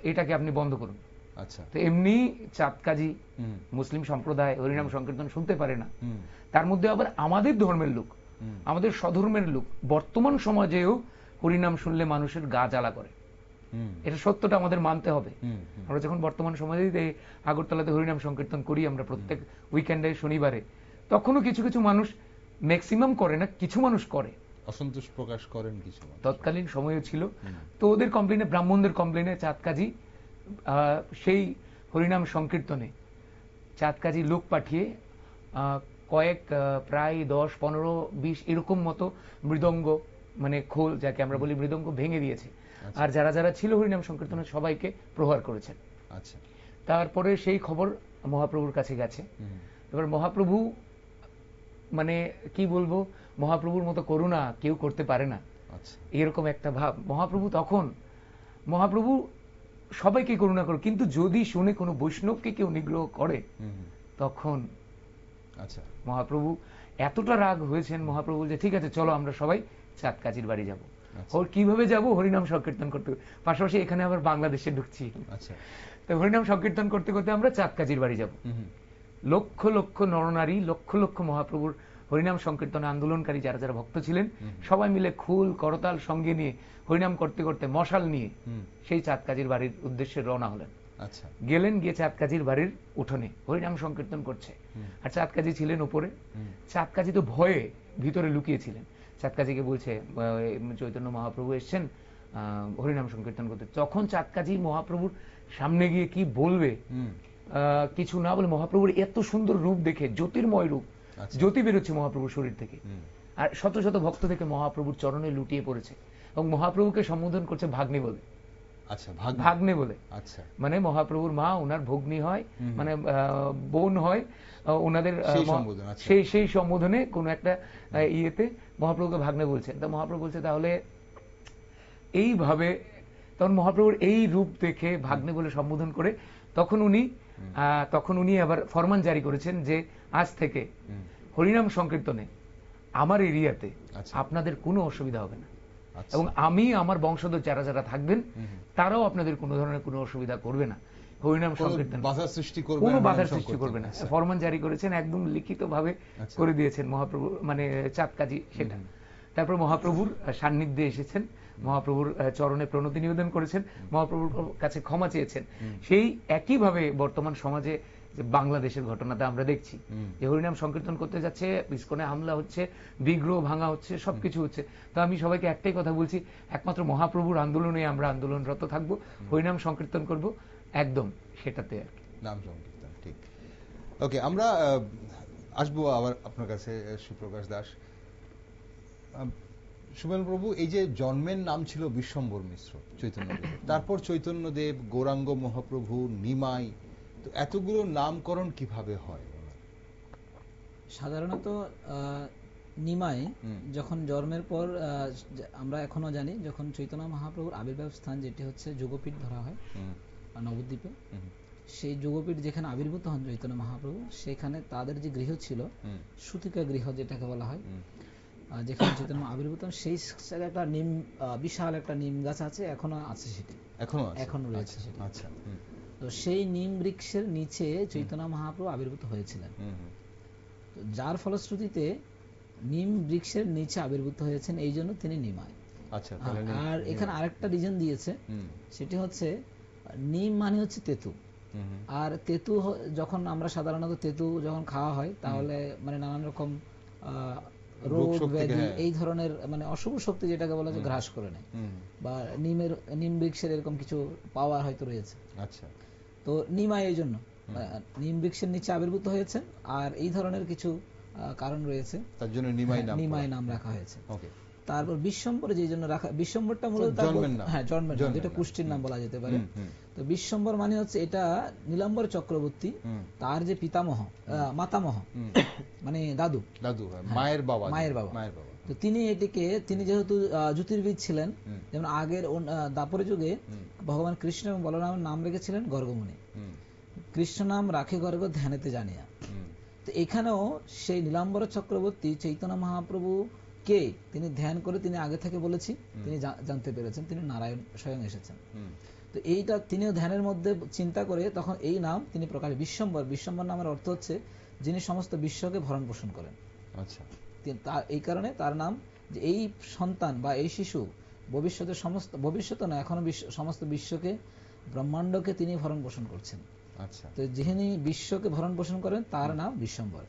এটাকে আপনি বন্ধ করুন। আচ্ছা। তো এমনি চাঁদ কাজী মুসলিম সম্প্রদায় হরিনাম সংকীর্তন শুনতে পারে না, তার মধ্যে আবার আমাদের ধর্মের লোক, আমাদের স্বধর্মের লোক বর্তমান সমাজেও হরিনাম শুনলে মানুষের গা জ্বালা করে। এটা সত্যটা আমাদের মানতে হবে। আমরা যখন বর্তমান সমাজে আগরতলাতে হরিনাম সংকীর্তন করি আমরা প্রত্যেক উইকেন্ডে শনিবারে, তখনও কিছু কিছু মানুষ, ম্যাক্সিমাম করে না, কিছু মানুষ করে, অসন্তোষ প্রকাশ করেন কিছু। তৎকালীন সময়ও ছিল। তো ওদের কমপ্লেনে, ব্রাহ্মণদের কমপ্লেনে চাঁদ কাজী সেই হরিনাম সংকীর্তনে চাঁদ কাজী লোক পাঠিয়ে প্রায় 10, 15, 20 এরকম মতো মৃদঙ্গ, মানে খোল যাকে আমরা বলি, মৃদঙ্গ ভেঙে দিয়েছে। আর যারা যারা ছিল হরিনাম সংকীর্তনে সবাইকে প্রহার করেছেন। আচ্ছা। তারপরে সেই খবর মহাপ্রভুর কাছে গেছে। এবার মহাপ্রভু, মানে কি বলবো, মহাপ্রভুর মতো করুণা কেউ করতে পারে না, এরকম একটা ভাব মহাপ্রভু। তখন মহাপ্রভু সবাইকে করুণা করে, কিন্তু যদি শুনে কোনো বৈষ্ণবকে কেউ নিগ্রহ করে, তখন মহাপ্রভু এতটা রাগ হয়েছেন, মহাপ্রভু যে ঠিক আছে চলো আমরা সবাই চাঁদ কাজীর বাড়ি যাবো। কিভাবে যাব? হরিনাম সংকীর্তন করতে, পাশাপাশি এখানে আবার বাংলাদেশে ঢুকছি। তো হরিনাম সংকীর্তন করতে করতে আমরা চাঁদ কাজীর বাড়ি যাব। লক্ষ লক্ষ নরনারী, লক্ষ লক্ষ মহাপ্রভুর হরিনাম সংকীর্তনে আন্দোলনকারী যারা যারা ভক্ত ছিলেন, সবাই মিলে খুল করতাল সঙ্গে নিয়ে হরিনাম করতে করতে মশাল নিয়ে সেই চাঁদ কাজীর বাড়ির উদ্দেশ্যে রওনা হলেন। গেলেন, গিয়ে চাঁদ কাজীর বাড়ির উঠোনে হরিনাম সংকীর্তন করছে, আর চাঁদ কাজী ছিলেন উপরে। চাঁদ কাজী তো ভয়ে ভিতরে লুকিয়েছিলেন। চাঁদ কাজীকে বলছে চৈতন্য মহাপ্রভু এসছেন হরিনাম সংকীর্তন করতে। তখন চাঁদ কাজী মহাপ্রভুর সামনে গিয়ে কি বলবে, কিছু না বলে, মহাপ্রভুর এত সুন্দর রূপ দেখে, জ্যোতির্ময় রূপ, জ্যোতি বেরোচ্ছে মহাপ্রভুর শরীর থেকে, আর শত শত ভক্ত থেকে মহাপ্রভুর চরণে লুটিয়ে পড়েছে এবং মহাপ্রভুকে সম্বোধন করছে ভাগ্নে বলে। ভাগ্নে বলে, মানে মহাপ্রভুর মা ওনার ভগ্নী হয়, মানে বোন হয় ওনাদের, সেই সম্বোধনে কোন একটা ইয়েতে মহাপ্রভুকে ভাগ্নে বলছেন। তা মহাপ্রভু বলছে তাহলে এইভাবে, তখন মহাপ্রভুর এই রূপ দেখে ভাগ্নে বলে সম্বোধন করে তখন উনি আবার ফরমান জারি করেছেন যে আজ থেকে হরিনাম সংকীর্তনে আমার এরিয়াতে আপনাদের কোনো অসুবিধা হবে না, এবং আমি আমার বংশধর যারা যারা থাকবেন তারাও আপনাদের কোনো ধরনের কোনো অসুবিধা করবে না, হরিনাম সংকীর্তন কোনো বাধার সৃষ্টি করবে না। ফরমান জারি করেছেন, একদম লিখিত ভাবে করে দিয়েছেন মহাপ্রভু, মানে চাঁদ কাজী সেটা। তারপর মহাপ্রভুর সান্নিধ্যে এসেছেন, মহাপ্রভুর চরণে প্রণতি নিবেদন করেছেন, মহাপ্রভুর কাছে ক্ষমা চেয়েছেন। সেই একইভাবে বর্তমান সমাজে যে বাংলাদেশের ঘটনাটা আমরা দেখছি, যে হরিনাম সংকীর্তন করতে যাচ্ছে, ইসকনে হামলা হচ্ছে, বিগ্রহ ভাঙা হচ্ছে, সবকিছু হচ্ছে। তো আমি সবাইকে একটাই কথা বলছি, একমাত্র মহাপ্রভুর আন্দোলনে আমরা আন্দোলনরত থাকবো, হরিনাম সংকীর্তন করব, একদম সেটাতে আর কি, নাম সংকীর্তন। ঠিক, ওকে, আমরা আসবো আবার আপনার কাছে সুপ্রকাশ দাস। সুমেল প্রভু, এই যে জন্মের নাম ছিল বিশ্বম্বর মিশ্র চৈতন্যদেব, তারপর চৈতন্যদেব, গৌরাঙ্গ মহাপ্রভু, নিমাই, তো এতগুলো নামকরণ কিভাবে হয়? সাধারণত নিমাই যখন জন্মের পর আমরা এখনো জানি যখন চৈতন্য মহাপ্রভুর আবির্ভাব স্থান যেটি হচ্ছে যোগপীঠ ধরা হয় নবদ্বীপে, সেই যোগপীঠ যেখানে আবির্ভূত হন চৈতন্য মহাপ্রভু, সেখানে তাদের যে গৃহ ছিল সুতিকা গৃহ যেটাকে বলা হয়, যেখানে চৈতন্য আবির্ভূত হন, সেই জায়গায় একটা নিম বিশাল একটা নিম গাছ আছে, এখনো আছে সেটি, এখনো রয়েছে সেটি। আচ্ছা। তো সেই নিম বৃক্ষের নিচে চৈতন্য মহাপ্রভু আবির্ভূত হয়েছিলেন। তো যার ফলশ্রুতিতে নিম বৃক্ষের নিচে আবির্ভূত হয়েছেন, এই জন্য তিনি নিমাই। আচ্ছা। আর এখানে আরেকটা রিজন দিয়েছে, সেটি হচ্ছে নিম মানে হচ্ছে তেতু। আর তেতু যখন আমরা সাধারণত তেতু যখন খাওয়া হয় তাহলে মানে নানান রকম রোগ ব্যাধি এই ধরনের মানে অশুভ শক্তি যেটাকে বলা যায় গ্রাস করে নেয়, বা নিম বৃক্ষের এরকম কিছু পাওয়ার হয়তো রয়েছে। আচ্ছা। তো নিমাই এই জন্য নিম বৃক্ষের নিচে আবির্ভূত হয়েছে, আর এই ধরনের কিছু কারণ রয়েছে, তার জন্য নিমাই নাম রাখা হয়েছে। ওকে। তারপর বিশ্বম্বর যে জন্য রাখা, বিশ্বম্বরটা মূলত জন্মের নাম, যেটা পুষ্টির নাম বলা যেতে পারে। তো বিশ্বম্বর মানে হচ্ছে এটা নীলাম্বর চক্রবর্তী, তার যে পিতামহ মাতামহ মানে দাদু, মায়ের বাবা। তো তিনি এটিকে, তিনি যেহেতু জ্যোতির্বিদ ছিলেন, যেমন আগের দাপর যুগে ভগবান কৃষ্ণ এবং বলরামের নাম রেখেছিলেন গর্গমুনি, কৃষ্ণ নাম রাখে গর্গ ধ্যানেতে জানিয়া। তো এখানেও সেই নীলাম্বর চক্রবর্তী চৈতন্য মহাপ্রভু কে তিনি ধ্যান করে তিনি আগে থেকে বলেছি, তিনি জানতে পেরেছেন তিনি নারায়ণ স্বয়ং এসেছেন। তো এইটা তিনিও ধ্যানের মধ্যে চিন্তা করে তখন এই নাম তিনি প্রকাশ, বিশ্বম্বর নামের অর্থ হচ্ছে যিনি সমস্ত বিশ্বকে ভরণ পোষণ করেন। আচ্ছা। এই কারণে তার নাম, যে এই সন্তান বা এই শিশু ভবিষ্যতে ভবিষ্যতে না এখনো সমস্ত বিশ্বকে ব্রহ্মাণ্ডকে তিনি ভরণ পোষণ করছেন। আচ্ছা। তো যিনি বিশ্বকে ভরণ পোষণ করেন তার নাম বিশ্বম্বর,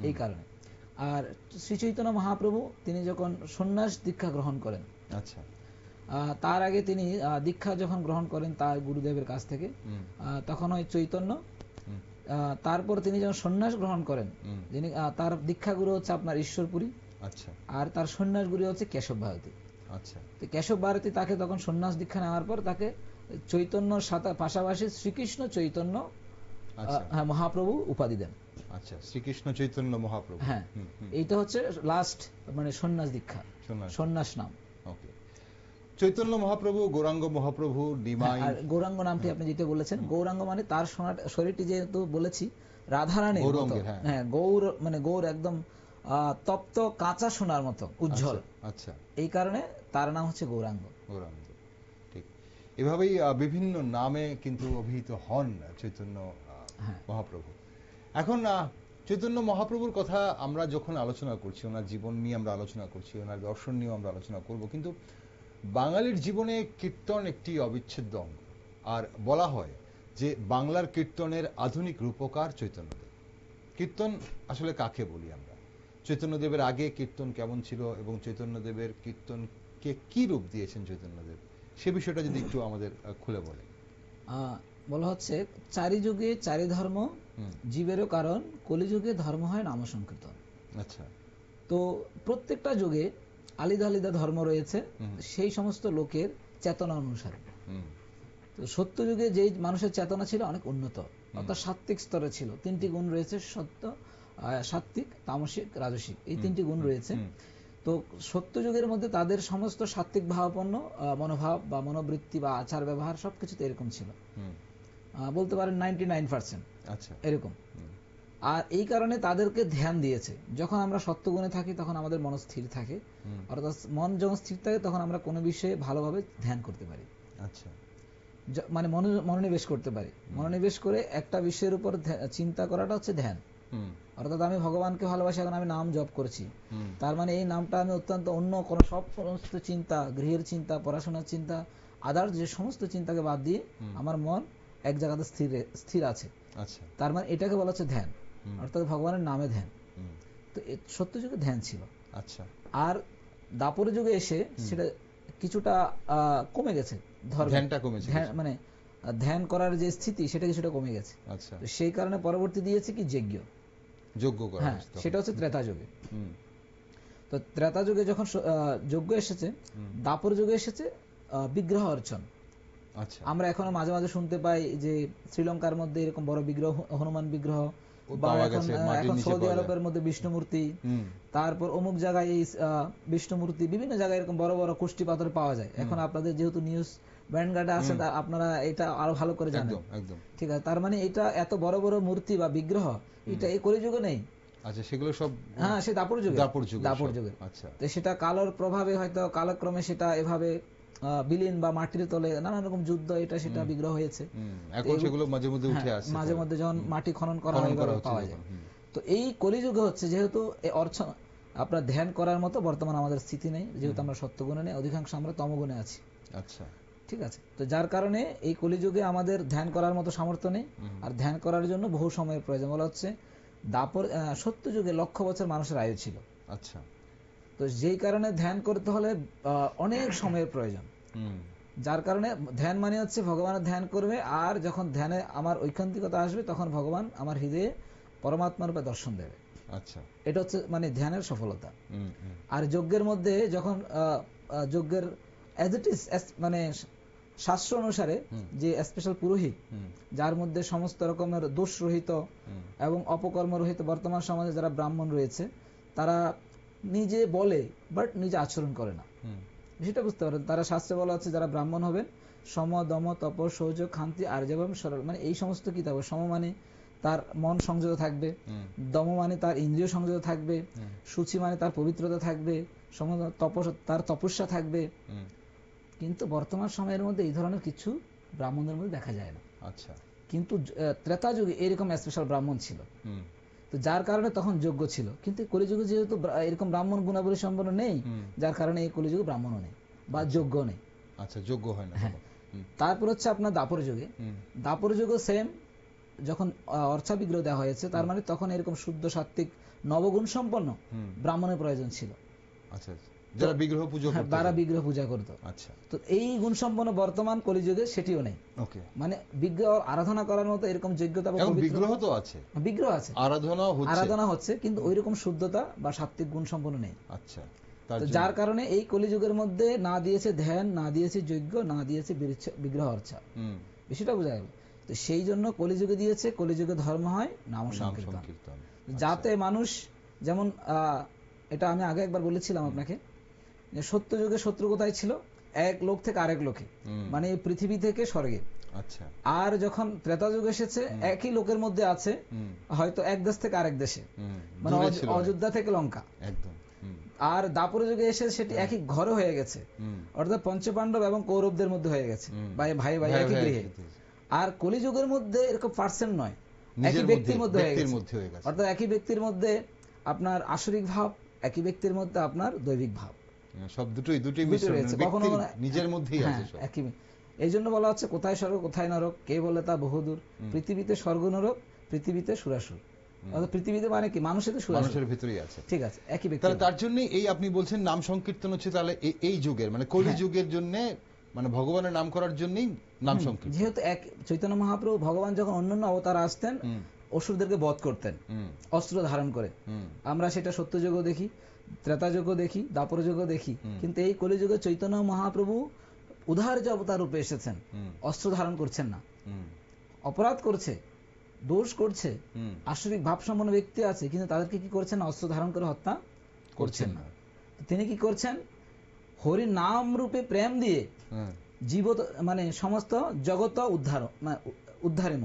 এই কারণে। আর শ্রী চৈতন্য মহাপ্রভু তিনি যখন সন্ন্যাস দীক্ষা গ্রহণ করেন, আচ্ছা, তার আগে তিনি দীক্ষা যখন গ্রহণ করেন তার গুরুদেবের কাছ থেকে, তখন ওই চৈতন্য, তারপর তিনি যখন সন্ন্যাস গ্রহণ করেন, যিনি তার দীক্ষা গুরু হচ্ছে আপনার ঈশ্বরপুরী, আচ্ছা, আর তার সন্ন্যাস গুরু হচ্ছে কেশব ভারতী। আচ্ছা। তো কেশব ভারতী তাকে তখন সন্ন্যাস দীক্ষা নেওয়ার পর তাকে চৈতন্যর সাথে পাশাপাশি শ্রীকৃষ্ণ চৈতন্য মহাপ্রভু উপাধি দেন। আচ্ছা, শ্রীকৃষ্ণ চৈতন্য মহাপ্রভু। হ্যাঁ, এইটা হচ্ছে লাস্ট মানে সন্ন্যাস দীক্ষা, সন্ন্যাস নাম। ওকে। চৈতন্য মহাপ্রভু, গৌরাঙ্গ মহাপ্রভু, নিমাই। আর গৌরাঙ্গ নামটি আপনি যেটা বলেছেন, গৌরাঙ্গ মানে তার শরীরটি যেহেতু বলেছি রাধারানী, হ্যাঁ, গৌর মানে গৌর একদম তপ্ত কাঁচা সোনার মতো উজ্জ্বল। আচ্ছা, এই কারণে তার নাম হচ্ছে গৌরাঙ্গ। ঠিক এভাবেই বিভিন্ন নামে কিন্তু অভিহিত হন চৈতন্য মহাপ্রভু। এখন চৈতন্য মহাপ্রভুর কথা আমরা যখন আলোচনা করছি, ওনার জীবন নিয়ে আমরা আলোচনা করছি, ওনার দর্শন নিয়েও আমরা আলোচনা করব, কিন্তু বাঙালির জীবনে কীর্তন একটি অবিচ্ছেদ্য অঙ্গ। আর বলা হয় যে বাংলার কীর্তনের আধুনিক রূপকার চৈতন্যদেব। কীর্তন আসলে কাকে বলি আমরা? চৈতন্যদেবের আগে কীর্তন কেমন ছিল এবং চৈতন্যদেবের কীর্তনকে কি রূপ দিয়েছেন চৈতন্যদেব, সে বিষয়টা যদি একটু আমাদের খুলে বলে। বলা হচ্ছে চারি যুগে চারি ধর্ম, জীবেরও কারণ কলিযুগে ধর্ম হয় নাম সংকীর্তন। আচ্ছা। তো প্রত্যেকটা যুগে আলাদা আলাদা ধর্ম রয়েছে সেই সমস্ত লোকের চেতনা অনুসারে। তো সত্য যুগে যেই মানুষের চেতনা ছিল অনেক উন্নত, অর্থাৎ সাত্ত্বিক স্তরে ছিল। তিনটি গুণ রয়েছে, সত্য, সাত্ত্বিক, তামসিক, রাজসিক, এই তিনটি গুণ রয়েছে। তো সত্য যুগের মধ্যে তাদের সমস্ত সাত্ত্বিক ভাবাপন্ন মনোভাব বা মনোবৃত্তি বা আচার ব্যবহার সবকিছুতে এরকম ছিল, বলতে পারেন 99%। আচ্ছা, এরকম। আর এই কারণে তাদেরকে ধ্যান দিয়েছে। যখন আমরা সত্যগুণে থাকি তখন আমাদের মন স্থির থাকে, অর্থাৎ মন যখন স্থির থাকে তখন আমরা কোনো বিষয়ে ভালোভাবে ধ্যান করতে পারি। আচ্ছা, মানে মনোনিবেশ করতে পারি। মনোনিবেশ করে একটা বিষয়ের উপর চিন্তা করাটা হচ্ছে ধ্যান। অর্থাৎ আমি ভগবানকে ভালোবাসি, এখন আমি নাম জপ করছি, তার মানে এই নামটা আমি অত্যন্ত অন্য কোনো সমস্ত চিন্তা, গৃহের চিন্তা, পড়াশোনার চিন্তা, আদার্স যে সমস্ত চিন্তাকে বাদ দিয়ে আমার মন এক জায়গাতে স্থির আছে। আচ্ছা, তার মানে এটাকে বলা হচ্ছে ধ্যান, অর্থাৎ ভগবানের নামে ধ্যান। তো সত্য যুগে ধ্যান ছিল। আচ্ছা। আর দাপর যুগে এসে সেটা কিছুটা কমে গেছে, ধ্যানটা কমেছে, মানে ধ্যান করার যে স্থিতি সেটা কিছুটা কমে গেছে। আচ্ছা। সেই কারণে পরবর্তী দিয়েছে কি যজ্ঞ করা, হ্যাঁ, সেটা হচ্ছে ত্রেতা যুগে। তো ত্রেতা যুগে যখন যজ্ঞ এসেছে, দাপর যুগে এসেছে বিগ্রহ অর্চন। আচ্ছা। আমরা এখনো মাঝে মাঝে শুনতে পাই যে শ্রীলঙ্কার মধ্যে এরকম বড় বিগ্রহ, হনুমান বিগ্রহ বা পাওয়া এখন গেছে, মাটির এখন নিচে সৌদি পাওয়া যায়। আরবের মধ্যে বিষ্ণু মূর্তি, হুম, তারপর অমুক জায়গায় এই বিষ্ণু মূর্তি, বিভিন্ন জায়গায় এরকম বড় বড় কুষ্টি পাথর পাওয়া যায়। এখন আপনাদের যেহেতু নিউজ ব্যান্ডগার্ডে আছেন, আপনারা এটা আরো ভালো করে জানেন। একদম একদম। ঠিক আছে, তার মানে এটা এত বড় বড় মূর্তি বা বিগ্রহ এটা এই কলিযুগে নেই। আচ্ছা, সেগুলো সব হ্যাঁ, সে দাপর যুগে, দাপর যুগে দাপর সব। যুগে। আচ্ছা। তো সেটা কালোর প্রভাবে হয়তো কালক্রমে সেটা এভাবে বিলীন বা মাটির তলে নানান রকম যুদ্ধ এটা সেটা বিগ্রহ হয়েছে। এখন সেগুলো মাঝে মধ্যে উঠে হ্যাঁ, আসছে, মাঝে মধ্যে যখন মাটি খনন করা হয় এভাবে হচ্ছে পাওয়া যখন। যায়। তো এই কলিযুগে হচ্ছে যেহেতু এই অর্থ আপনার ধ্যান করার মতো বর্তমান আমাদের স্থিতি নেই, যেহেতু আমরা সত্যগুণে নেই, অধিকাংশ আমরা তমগুণে আছি। আচ্ছা। ঠিক আছে, তো যার কারণে এই কলিযুগে আমাদের ধ্যান করার মতো সামর্থ্য নেই। আর ধ্যান করার জন্য বহু সময়ের প্রয়োজন। বলা হচ্ছে দাপর সত্য যুগে লক্ষ বছর মানুষের আয়ু ছিল। আচ্ছা। তো যেই কারণে ধ্যান করতে হলে অনেক সময়ের প্রয়োজন। যার কারণে ধ্যান মানে হচ্ছে ভগবানের ধ্যান করবে, আর যখন ধ্যানে আমার ঐকান্তিকতা আসবে তখন ভগবান আমার হৃদয়ে পরমাত্মা রূপে দর্শন দেবে। আচ্ছা। এটা হচ্ছে মানে ধ্যানের সফলতা। আর যজ্ঞের মধ্যে যখন যজ্ঞের অ্যাজ ইট ইজ মানে শাস্ত্র অনুসারে যে স্পেশাল পুরোহিত, যার মধ্যে সমস্ত রকমের দোষ রহিত এবং অপকর্ম রহিত বর্তমান সমাজে যারা ব্রাহ্মণ রয়েছে, তারা নিজে বলে বাট নিজে আচরণ করে না, সেটা বুঝতে পারেন। তারা শাস্ত্রে বলা হচ্ছে যারা ব্রাহ্মণ হবেন সম দম তপ শৌচ খান্তি আর্জবম সরল, মানে এই সমস্ত কি থাকবে। সম মানে তার মন সংযত থাকবে, দম মানে তার ইন্দ্রিয় সংযত থাকবে, সূচি মানে তার পবিত্রতা থাকবে, সম তার তপস্যা থাকবে। কিন্তু বর্তমান সময়ের মধ্যে এই ধরনের কিছু ব্রাহ্মণদের মধ্যে দেখা যায় না। আচ্ছা। কিন্তু ত্রেতা যুগে এরকম স্পেশাল ব্রাহ্মণ ছিল, তো যার কারণে তখন যোগ্য ছিল। কিন্তু কলিযুগে যেহেতু এরকম ব্রাহ্মণ গুণাবলী সম্পন্ন নেই, যার কারণে এই কলিযুগে ব্রাহ্মণও নেই বা যোগ্য নেই। আচ্ছা, যোগ্য হয় না। তারপর হচ্ছে আপনার দাপর যুগে। দাপর যুগে সেম, যখন অর্চা বিগ্রহ দেওয়া হয়েছে, তার মানে তখন এরকম শুদ্ধ সাত্ত্বিক নবগুণ সম্পন্ন ব্রাহ্মণের প্রয়োজন ছিল। আচ্ছা, যারা বিগ্রহ পূজা করত, তারা বিগ্রহ পূজা করত। আচ্ছা। তো এই গুণ সম্পন্ন বর্তমান কলিযুগে সেটিও নেই। ওকে। মানে বিগ্রহ আরাধনা করার মতো এরকম যোগ্যতা বা বিগ্রহ তো আছে, বিগ্রহ আছে, আরাধনা হচ্ছে, কিন্তু ওইরকম শুদ্ধতা বা সাত্ত্বিক গুণ সম্পন্ন নেই। আচ্ছা। তো যার কারণে এই কলিযুগের মধ্যে না দিয়েছে ধ্যান, না দিয়েছে যজ্ঞ, না দিয়েছে বিগ্রহ অর্চা। বিষয়টা বোঝা গেল। তো সেই জন্য কলিযুগে দিয়েছে, কলিযুগে ধর্ম হয় নাম সংকীর্তন, যাতে মানুষ যেমন এটা আমি আগে একবার বলেছিলাম আপনাকে, যে সত্য যুগে শত্রু কোথায় ছিল? এক লোক থেকে আরেক লোকে, মানে এই পৃথিবী থেকে স্বর্গে। আচ্ছা। আর যখন ত্রেতা যুগ এসেছে, একই লোকের মধ্যে আছে, হয়তো এক দেশ থেকে আরেক দেশে, মানে অযোধ্যা থেকে লঙ্কা। একদম। আর দাপর যুগে এসে সেটি একই ঘরে হয়ে গেছে, অর্থাৎ পঞ্চপাণ্ডব এবং কৌরবদের মধ্যে হয়ে গেছে, ভাই ভাই ভাই একই গৃহে। আর কলিযুগের মধ্যে এরকম পার্সেন্ট নয়, একই ব্যক্তির মধ্যে হয়ে গেছে, অর্থাৎ একই ব্যক্তির মধ্যে আপনার আসরিক ভাব, একই ব্যক্তির মধ্যে আপনার দৈবিক ভাব, সব দুটোই মিশ্রণ, কখনো নিজের মধ্যেই আছে সব একই। এই জন্য বলা হচ্ছে কোথায় স্বর্গ কোথায় নরক, কে বলে তা বহুদূর। পৃথিবীতে স্বর্গ নরক, পৃথিবীতে সুরাসুর। পৃথিবীতে মানে কি? মানুষের ভিতরেই আছে। ঠিক আছে, একই ব্যক্তি। তার জন্য এই আপনি বলছেন নাম সংকীর্তন হচ্ছে, তাহলে এই যুগের মানে কলি যুগের জন্য, মানে ভগবানের নাম করার জন্যই নাম সংকীর্তন। যেহেতু এক চৈতন্য মহাপ্রভু ভগবান যখন অন্যান্য অবতার আসতেন, অসুরদেরকে বধ করতেন অস্ত্র ধারণ করে। আমরা সেটা সত্য যুগও দেখি, ত্রেতা যুগও দেখি, দাপর যুগও দেখি। কিন্তু এই কলিযুগে চৈতন্য মহাপ্রভু উদার যে অবতার রূপে এসেছেন, অস্ত্র ধারণ করছেন না, অপরাধ করছে, দোষ করছে, আসরিক ভাবসম্পন্ন ব্যক্তি আছে, কিন্তু তাদেরকে কি করছেন? অস্ত্র ধারণ করে হত্যা করছেন না। তিনি কি করছেন? হরি নাম রূপে প্রেম দিয়ে জীবত মানে সমস্ত জগৎ উদ্ধারেম,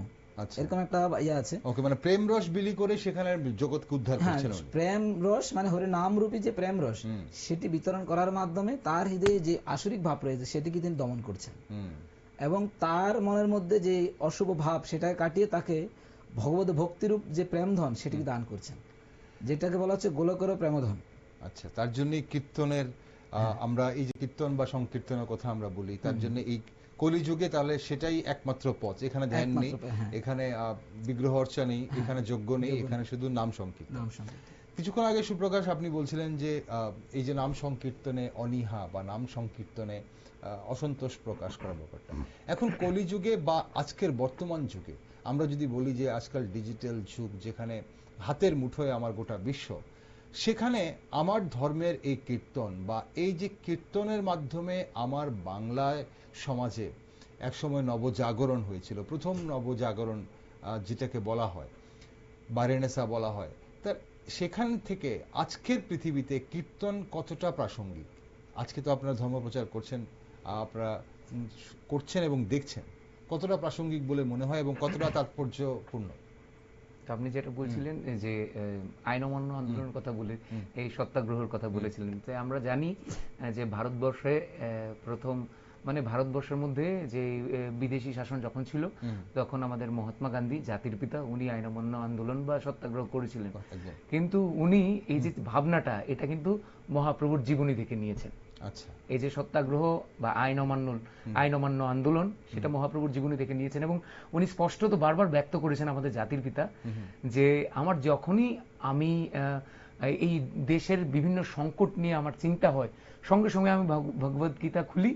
এরকম একটা ইয়ে আছে। ওকে, মানে প্রেম রস বিলি করে সেখানে জগৎকে উদ্ধার করছেন। প্রেম রস মানে হরি নাম রূপী যে প্রেম রস, সেটি বিতরণ করার মাধ্যমে তার হৃদয়ে যে আসরিক ভাব রয়েছে সেটিকে তিনি দমন করছেন, এবং তার মনের মধ্যে যে অশুভ ভাব সেটাকে কাটিয়ে তাকে ভগবত ভক্তিরূপ যে প্রেমধন সেটিকে দান করছেন, যেটাকে বলা হচ্ছে গোলকের প্রেমধন। আচ্ছা, তার জন্য কীর্তনের আমরা এই যে কীর্তন বা সংকীর্তনের কথা আমরা বলি, তার জন্য এই কলিযুগে তাহলে সেটাই একমাত্র পথ। এখানে ধ্যান নেই, এখানে বিগ্রহ অর্চা নেই, এখানে যজ্ঞ নেই, এখানে শুধু নাম সংকীর্তন। কিছুক্ষণ আগে সুপ্রকাশ আপনি বলছিলেন যে এই যে নাম সংকীর্তনে অনীহা বা নাম সংকীর্তনে অসন্তোষ প্রকাশ করার ব্যাপারটা, এখন কলিযুগে বা আজকের বর্তমান যুগে আমরা যদি বলি যে আজকাল ডিজিটাল যুগ, যেখানে হাতের মুঠোয় আমার গোটা বিশ্ব, সেখানে আমার ধর্মের এই কীর্তন বা এই যে কীর্তনের মাধ্যমে আমার বাংলায় সমাজে একসময় নবজাগরণ হয়েছিল, প্রথম নবজাগরণ যেটাকে বলা হয়, বারেনেসা বলা হয়, তা সেখান থেকে আজকের পৃথিবীতে কীর্তন কতটা প্রাসঙ্গিক? আজকে তো আপনারা ধর্মপ্রচার করছেন, আপনারা করছেন এবং দেখছেন, কতটা প্রাসঙ্গিক বলে মনে হয় এবং কতটা তাৎপর্যপূর্ণ? আপনি যেটা বলছিলেন যে আইন অমান্য আন্দোলনের কথা বলে এই সত্যাগ্রহের কথা বলেছিলেন, তাই আমরা জানি যে ভারতবর্ষে প্রথম মানে ভারতবর্ষের মধ্যে যে বিদেশি শাসন যখন ছিল তখন আমাদের মহাত্মা গান্ধী জাতির পিতা, উনি আইন অমান্য আন্দোলন বা সত্যাগ্রহ করেছিলেন। কিন্তু উনি এই যে ভাবনাটা এটা কিন্তু মহাপ্রভুর জীবনী থেকে নিয়েছেন। আচ্ছা, এই যে সত্যাগ্রহ বা আইন অমান্য আন্দোলন সেটা মহাপ্রভুর জীবনী থেকে নিয়েছেন এবং উনি স্পষ্টত বারবার ব্যক্ত করেছেন আমাদের জাতির পিতা যে আমার যখনই আমি এই দেশের বিভিন্ন সংকট নিয়ে আমার চিন্তা হয়, সঙ্গে সঙ্গে আমি ভগবদ গীতা খুলে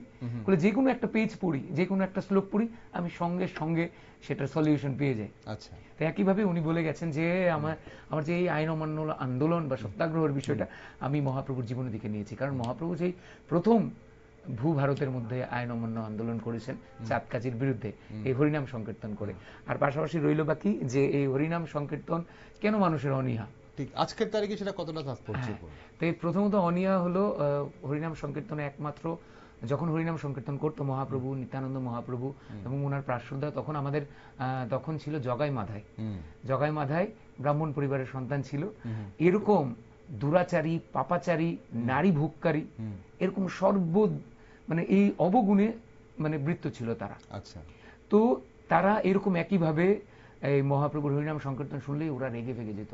যে কোনো একটা পেজ পড়ি, যে কোনো একটা শ্লোক পড়ি, আমি সঙ্গে সঙ্গে সেটার সলিউশন পেয়ে যাই। আচ্ছা, তো একইভাবে উনি বলে গেছেন যে আমার যে এই আইন অমান্য আন্দোলন বা সত্যাগ্রহের বিষয়টা আমি মহাপ্রভুর জীবনী থেকে নিয়েছি, কারণ মহাপ্রভু যেই প্রথম ভারতের মধ্যে আইন অমান্য আন্দোলন করেছেন চাঁদকাজির বিরুদ্ধে এই হরিনাম সংকীর্তন করে। আর পাশাপাশি রইল বাকি যে এই হরিনাম সংকীর্তন কেন মানুষের অনীহা, ঠিক আজকের তারিখে সেটা কতটা তাৎপর্যপূর্ণ? তো প্রথমত অনীহা হলো হরিনাম সংকীর্তনে একমাত্র যখন হরিনাম সংকীর্তন করতো মহাপ্রভু, নিত্যানন্দ মহাপ্রভু এবং ওনার প্রার্থনা, তখন আমাদের তখন ছিল জগাই মাধায় ব্রাহ্মণ পরিবারের সন্তান ছিল। এরকম দুরাচারী, পাপাচারী, নারী ভোগকারী, এরকম মানে এই অবগুণে মানে বৃত্ত ছিল তারা। আচ্ছা, তো তারা এরকম একইভাবে এই মহাপ্রভুর হরিনাম সংকীর্তন শুনলেই ওরা রেগে ফেগে যেত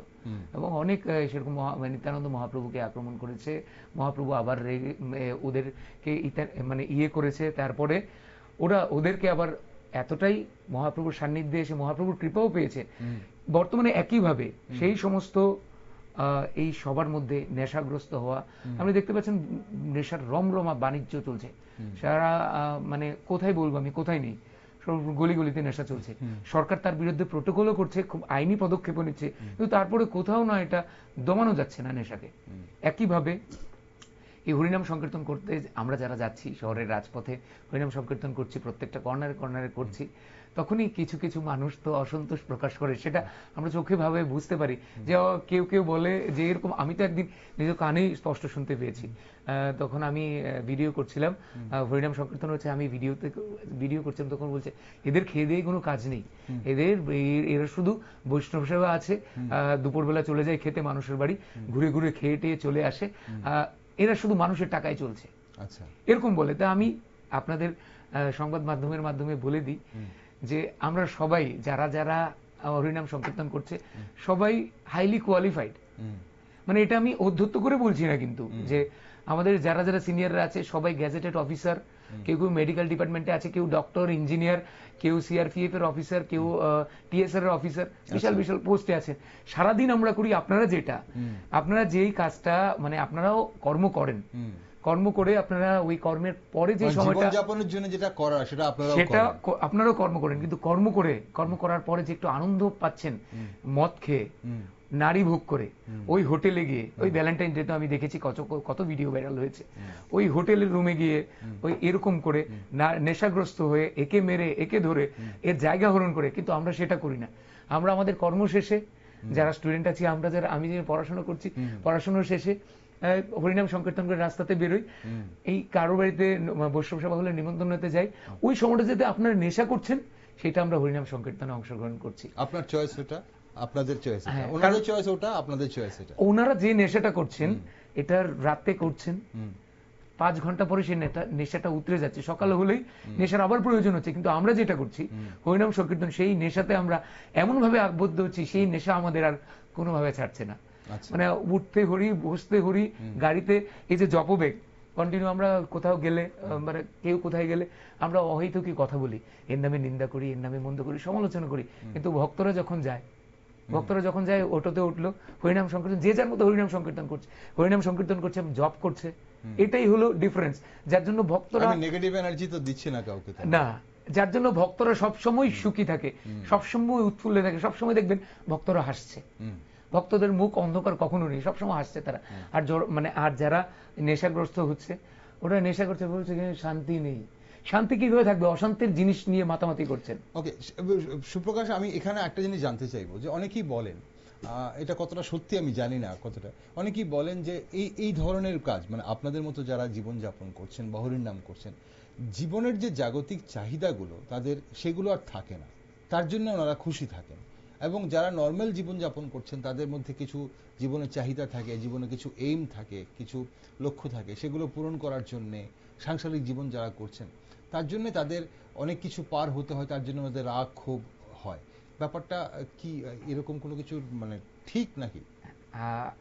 এবং অনেক সেরকম নিত্যানন্দ মহাপ্রভুকে আক্রমণ করেছে। মহাপ্রভু আবার রেগে ওদেরকে মানে করেছে। তারপরে ওদেরকে আবার এতটাই মহাপ্রভুর সান্নিধ্যে এসে মহাপ্রভুর কৃপাও পেয়েছে। বর্তমানে একইভাবে সেই সমস্ত এই সবার মধ্যে নেশাগ্রস্ত হওয়া, আপনি দেখতে পাচ্ছেন নেশার রমরমা বাণিজ্য চলছে সারা, মানে কোথায় বলবো আমি, কোথায় নেই, সব গলিগলিতে নেশা চলছে। সরকার তার বিরুদ্ধে প্রোটোকলও করছে, খুব আইনি পদক্ষেপও নিচ্ছে, কিন্তু তারপরে কোথাও না এটা দমানো যাচ্ছে না নেশাকে। একইভাবে এই হরিনাম সংকীর্তন করতে আমরা যারা যাচ্ছি শহরের রাজপথে হরিনাম সংকীর্তন করছি, প্রত্যেকটা কর্নারে কর্নারে করছি, তখনই কিছু কিছু মানুষ তো অসন্তোষ প্রকাশ করে, সেটা আমরা চোখে ভাবে বুঝতে পারি। যে কেউ কেউ বলে যে এরকম, আমি তো একদিন নিজ কানেই স্পষ্ট শুনতে পেয়েছি, তখন আমি ভিডিও করছিলাম, হরিনাম সংকীর্তন হচ্ছে, আমি ভিডিও করছিলাম, তখন বলছে এদের খেয়ে দিয়ে কোনো কাজ নেই, এরা শুধু বৈষ্ণব সেবা আছে, দুপুরবেলা চলে যায় খেতে মানুষের বাড়ি, ঘুরে ঘুরে খেয়ে টেয়ে চলে আসে, এরা শুধু মানুষের টাকায় চলছে। আচ্ছা, এরকম বলে। তা আমি আপনাদের সংবাদ মাধ্যমের মাধ্যমে বলে দিই যে আমরা সবাই যারা যারা হরিনাম সংকীর্তন করছে সবাই হাইলি কোয়ালিফাইড। মানে এটা আমি অধ্যত্ত করে বলছি না, কিন্তু যে আমাদের যারা যারা সিনিয়ররা আছে সবাই গ্যাজেটেড অফিসার, কেউ কেউ মেডিকেল ডিপার্টমেন্টে আছে, কেউ ডক্টর, ইঞ্জিনিয়ার, কেউ সিআরপিএফ এর অফিসার, কেউ টিএসআর এর অফিসার, বিশাল বিশাল পোস্টে আছেন। সারাদিন আমরা করি আপনারা যেই কাজটা, মানে আপনারাও কর্ম করেন, কর্ম করে আপনারা ওই কর্মের পরে যে সময়টা জীবনযাপনের জন্য যেটা করা সেটা আপনারাও কর্ম করেন, কিন্তু কর্ম করার পরে যে একটু আনন্দ পাচ্ছেন মদ খেয়ে, নারী ভোগ করে, ওই হোটেলে গিয়ে, ওই ভ্যালেন্টাইন ডে তো আমি দেখেছি কত ভিডিও ভাইরাল হয়েছে, ওই হোটেলের রুমে গিয়ে ওই এরকম করে নেশাগ্রস্ত হয়ে একে মেরে একে ধরে এর জায়গা হরণ করে, কিন্তু আমরা সেটা করি না। আমরা আমাদের কর্ম শেষে যারা স্টুডেন্ট আছি, আমি যে পড়াশোনা করছি, পড়াশোনার শেষে হরিনাম সংকীর্তন করে রাস্তাতে বেরোই, এই কারো বাড়িতে বৈষ্ণব সভা হলে নিমন্ত্রণ হতে যাই, ওই সময়টা যেতে আপনারা নেশা করছেন সেটা আমরা হরিনাম সংকীর্তনে অংশগ্রহণ করছি। আপনার চয়েস ওটা, আপনাদের চয়েস এটা, ওনাদের চয়েস ওটা, আপনাদের চয়েস এটা। ওনারা যে নেশাটা করছেন এটা রাতে করছেন, 5 ঘন্টা পরে সেই নেশাটা উতরে যাচ্ছে, সকালে হলেই নেশার আবার প্রয়োজন হচ্ছে, কিন্তু আমরা যেটা করছি হরিনাম সংকীর্তন, সেই নেশাতে আমরা এমন ভাবে আবদ্ধ হচ্ছি, সেই নেশা আমাদের আর কোনোভাবে ছাড়ছে না। মানে উঠতে হরি, বসতে হরি, গাড়িতে এই যে জপবেগ কন্টিনিউ, আমরা কোথাও গেলে, মানে কেউ কোথায় গেলে আমরা অহেতুকী কথা বলি, এর নামে নিন্দা করি, এর নামে মন্দ করি, সমালোচনা করি, কিন্তু ভক্তরা যখন যায় অটোতে উঠলো, হরিনাম সংকীর্তন, যে যার মতো হরিনাম সংকীর্তন করছে, জপ করছে, এটাই হলো ডিফারেন্স। যার জন্য ভক্তরা নেগেটিভ এনার্জি তো দিচ্ছে না কাউকে না, যার জন্য ভক্তরা সবসময় সুখী থাকে, সবসময় উৎফুল্ল থাকে, সবসময় দেখবেন ভক্তরা হাসছে, ভক্তদের মুখ অন্ধকার কখনো নেই, সবসময় হাসছে তারা। আর যারা নেশাগ্রস্ত হচ্ছে, ওরা নেশা করছে, বলছে শান্তি নেই, শান্তি কিভাবে থাকবে, অশান্তির জিনিস নিয়ে মাতামাতি করছেন। ওকে সুপ্রকাশ, আমি এখানে একটা জিনিস জানতে চাইবো যে অনেকেই বলেন এটা কতটা সত্যি আমি জানি না, কতটা অনেকেই বলেন যে এই ধরনের কাজ মানে আপনাদের মতো যারা জীবনযাপন করছেন বা হরিনাম করছেন, জীবনের যে জাগতিক চাহিদাগুলো তাদের সেগুলো আর থাকে না, তার জন্য ওনারা খুশি থাকেন। এবং যারা নর্মাল জীবনযাপন করছেন তাদের মধ্যে কিছু জীবনের চাহিদা থাকে, জীবনে কিছু এইম থাকে, কিছু লক্ষ্য থাকে, সেগুলো পূরণ করার জন্যে সাংসারিক জীবন যারা করছেন তার জন্য তাদের অনেক কিছু পার হতে হয়, তার জন্য ওদের রাগ ক্ষোভ হয়। ব্যাপারটা কি এরকম কোনো কিছু মানে ঠিক নাকি?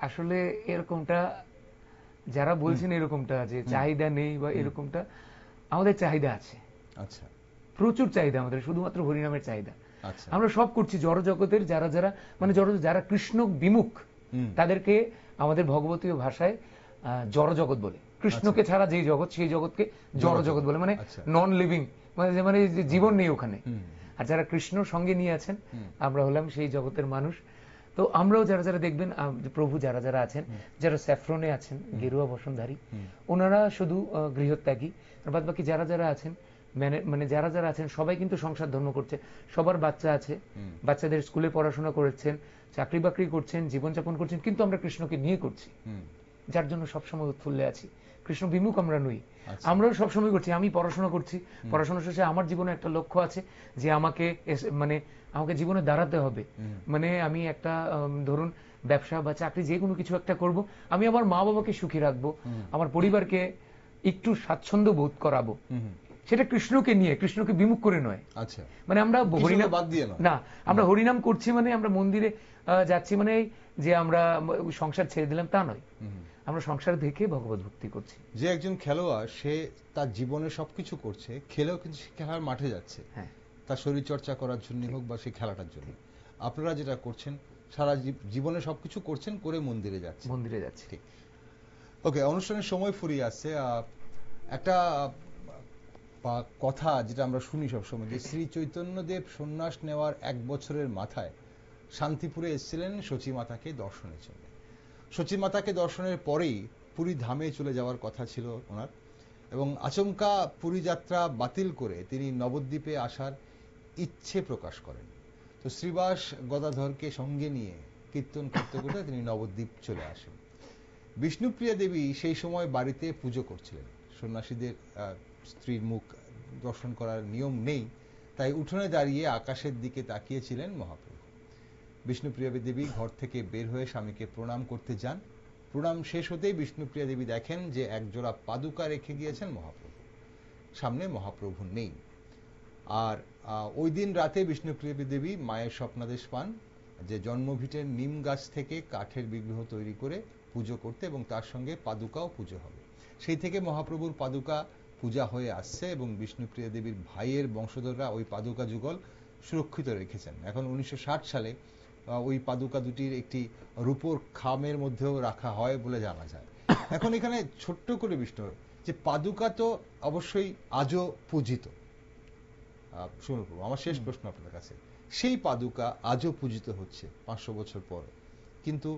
আসলে এরকমটা যারা বলছেন এরকমটা যে চাহিদা নেই বা এরকমটা, আমাদের চাহিদা আছে। আচ্ছা, প্রচুর চাহিদা আমাদের, শুধুমাত্র হরিনামের চাহিদা। আচ্ছা, আমরা সব করছি জড় জগতের, যারা যারা মানে যারা কৃষ্ণ বিমুখ তাদেরকে আমাদের ভগবতীয় ভাষায় জড় জগৎ বলে। কৃষ্ণকে ছাড়া যেই জগৎ সেই জগৎকে জড় জগৎ বলে, মানে নন লিভিং, মানে যে জীবন নেই ওখানে। আর যারা কৃষ্ণ সঙ্গে নিয়ে আছেন আমরা হলাম সেই জগতের মানুষ। তো আমরাও যারা যারা দেখবেন প্রভু যারা যারা আছেন, যারা স্যাফরনে আছেন গেরুয়া বসনধারী, ওনারা শুধু গৃহত্যাগী, আর বাদ বাকি যারা যারা আছেন মানে যারা যারা আছেন সবাই কিন্তু সংসার ধর্ম করছে, সবার বাচ্চা আছে, বাচ্চাদের স্কুলে পড়াশোনা করেছেন, চাকরি বাকরি করছেন, জীবনযাপন করছেন, কিন্তু আমরা কৃষ্ণকে নিয়ে করছি, যার জন্য সবসময় উৎফুল্লে আছি। কৃষ্ণ বিমুখ আমরা নই, আমরাও সবসময় করছি। আমি পড়াশোনা করছি, পড়াশোনা শেষে আমার জীবনে একটা লক্ষ্য আছে যে আমাকে জীবনে দাঁড়াতে হবে। মানে আমি একটা ধরুন ব্যবসা বা চাকরি যে কোনো কিছু একটা করব, আমি আমার মা বাবাকে সুখী রাখবো, আমার পরিবারকে একটু স্বাচ্ছন্দ্য বোধ করাবো, সেটা কৃষ্ণকে নিয়ে, কৃষ্ণকে বিমুখ করে নয়। আচ্ছা, মানে আমরা হরিনাম বাদ দিয়ে নয়, না, আমরা হরিনাম করছি মানে আমরা মন্দিরে যাচ্ছি মানে যে আমরা সংসার ছেড়ে দিলাম তা নয়, আমরা সংসার দেখে ভগবত ভক্তি করছি। যে একজন খেলোয়াড় সে তার জীবনে সবকিছু করছে, খেলেও কিন্তু সে খেলার মাঠে যাচ্ছে, তার শরীর চর্চা করার জন্য হোক বা সেই খেলাটার জন্য। আপনারা যেটা করছেন সারা জীবনে সবকিছু করছেন, করে মন্দিরে যাচ্ছে। ঠিক, ওকে, অনুষ্ঠানের সময় ফুরিয়ে আসছে। একটা কথা যেটা আমরা শুনি সবসময়, যে শ্রী চৈতন্যদেব সন্ন্যাস নেওয়ার 1 বছরের মাথায় শান্তিপুরে এসেছিলেন সচী মাতাকে দর্শনের জন্য। সচী মাতাকে দর্শনের পরেই পুরী ধামে চলে যাওয়ার কথা ছিল ওনার, এবং আচমকা পুরী যাত্রা বাতিল করে তিনি নবদ্বীপে আসার ইচ্ছে প্রকাশ করেন। তো শ্রীবাস গদাধরকে সঙ্গে নিয়ে কীর্তন করতে করতে তিনি নবদ্বীপ চলে আসেন। বিষ্ণুপ্রিয়া দেবী সেই সময় বাড়িতে পুজো করছিলেন। সন্ন্যাসীদের স্ত্রীর মুখ দর্শন করার নিয়ম নেই, তাই উঠোনে দাঁড়িয়ে আকাশের দিকে তাকিয়েছিলেন মহাপ্রভু। বিষ্ণুপ্রিয়া দেবী ঘর থেকে বের হয়ে স্বামীকে প্রণাম করতে যান। প্রণাম শেষ হতেই বিষ্ণুপ্রিয়া দেবী দেখেন যে একজোড়া পাদুকা রেখে গিয়েছেন মহাপ্রভু, সামনে মহাপ্রভু নেই। আর ওই দিন রাতে বিষ্ণুপ্রিয়া দেবী মায়ের স্বপ্নাদেশ পান যে জন্মভিটের নিম গাছ থেকে কাঠের বিগ্রহ তৈরি করে পুজো করতে, এবং তার সঙ্গে পাদুকাও পুজো হবে। সেই থেকে মহাপ্রভুর পাদুকা পূজা হয়ে আসছে, এবং বিষ্ণুপ্রিয়া দেবীর ভাইয়ের বংশধররা ওই পাদুকা যুগল সুরক্ষিত রেখেছেন। এখন 1960 সালে ওই পাদুকা দুটির একটি রূপোর খামের মধ্যেও রাখা হয় বলে জানা যায়। এখন এখানে ছোট্ট করে বিষ্ণু, যে পাদুকা তো অবশ্যই আজও পূজিত। শুনুন প্রভু, আমার শেষ প্রশ্ন আপনার কাছে, সেই পাদুকা আজও পূজিত হচ্ছে 500 বছর পর, কিন্তু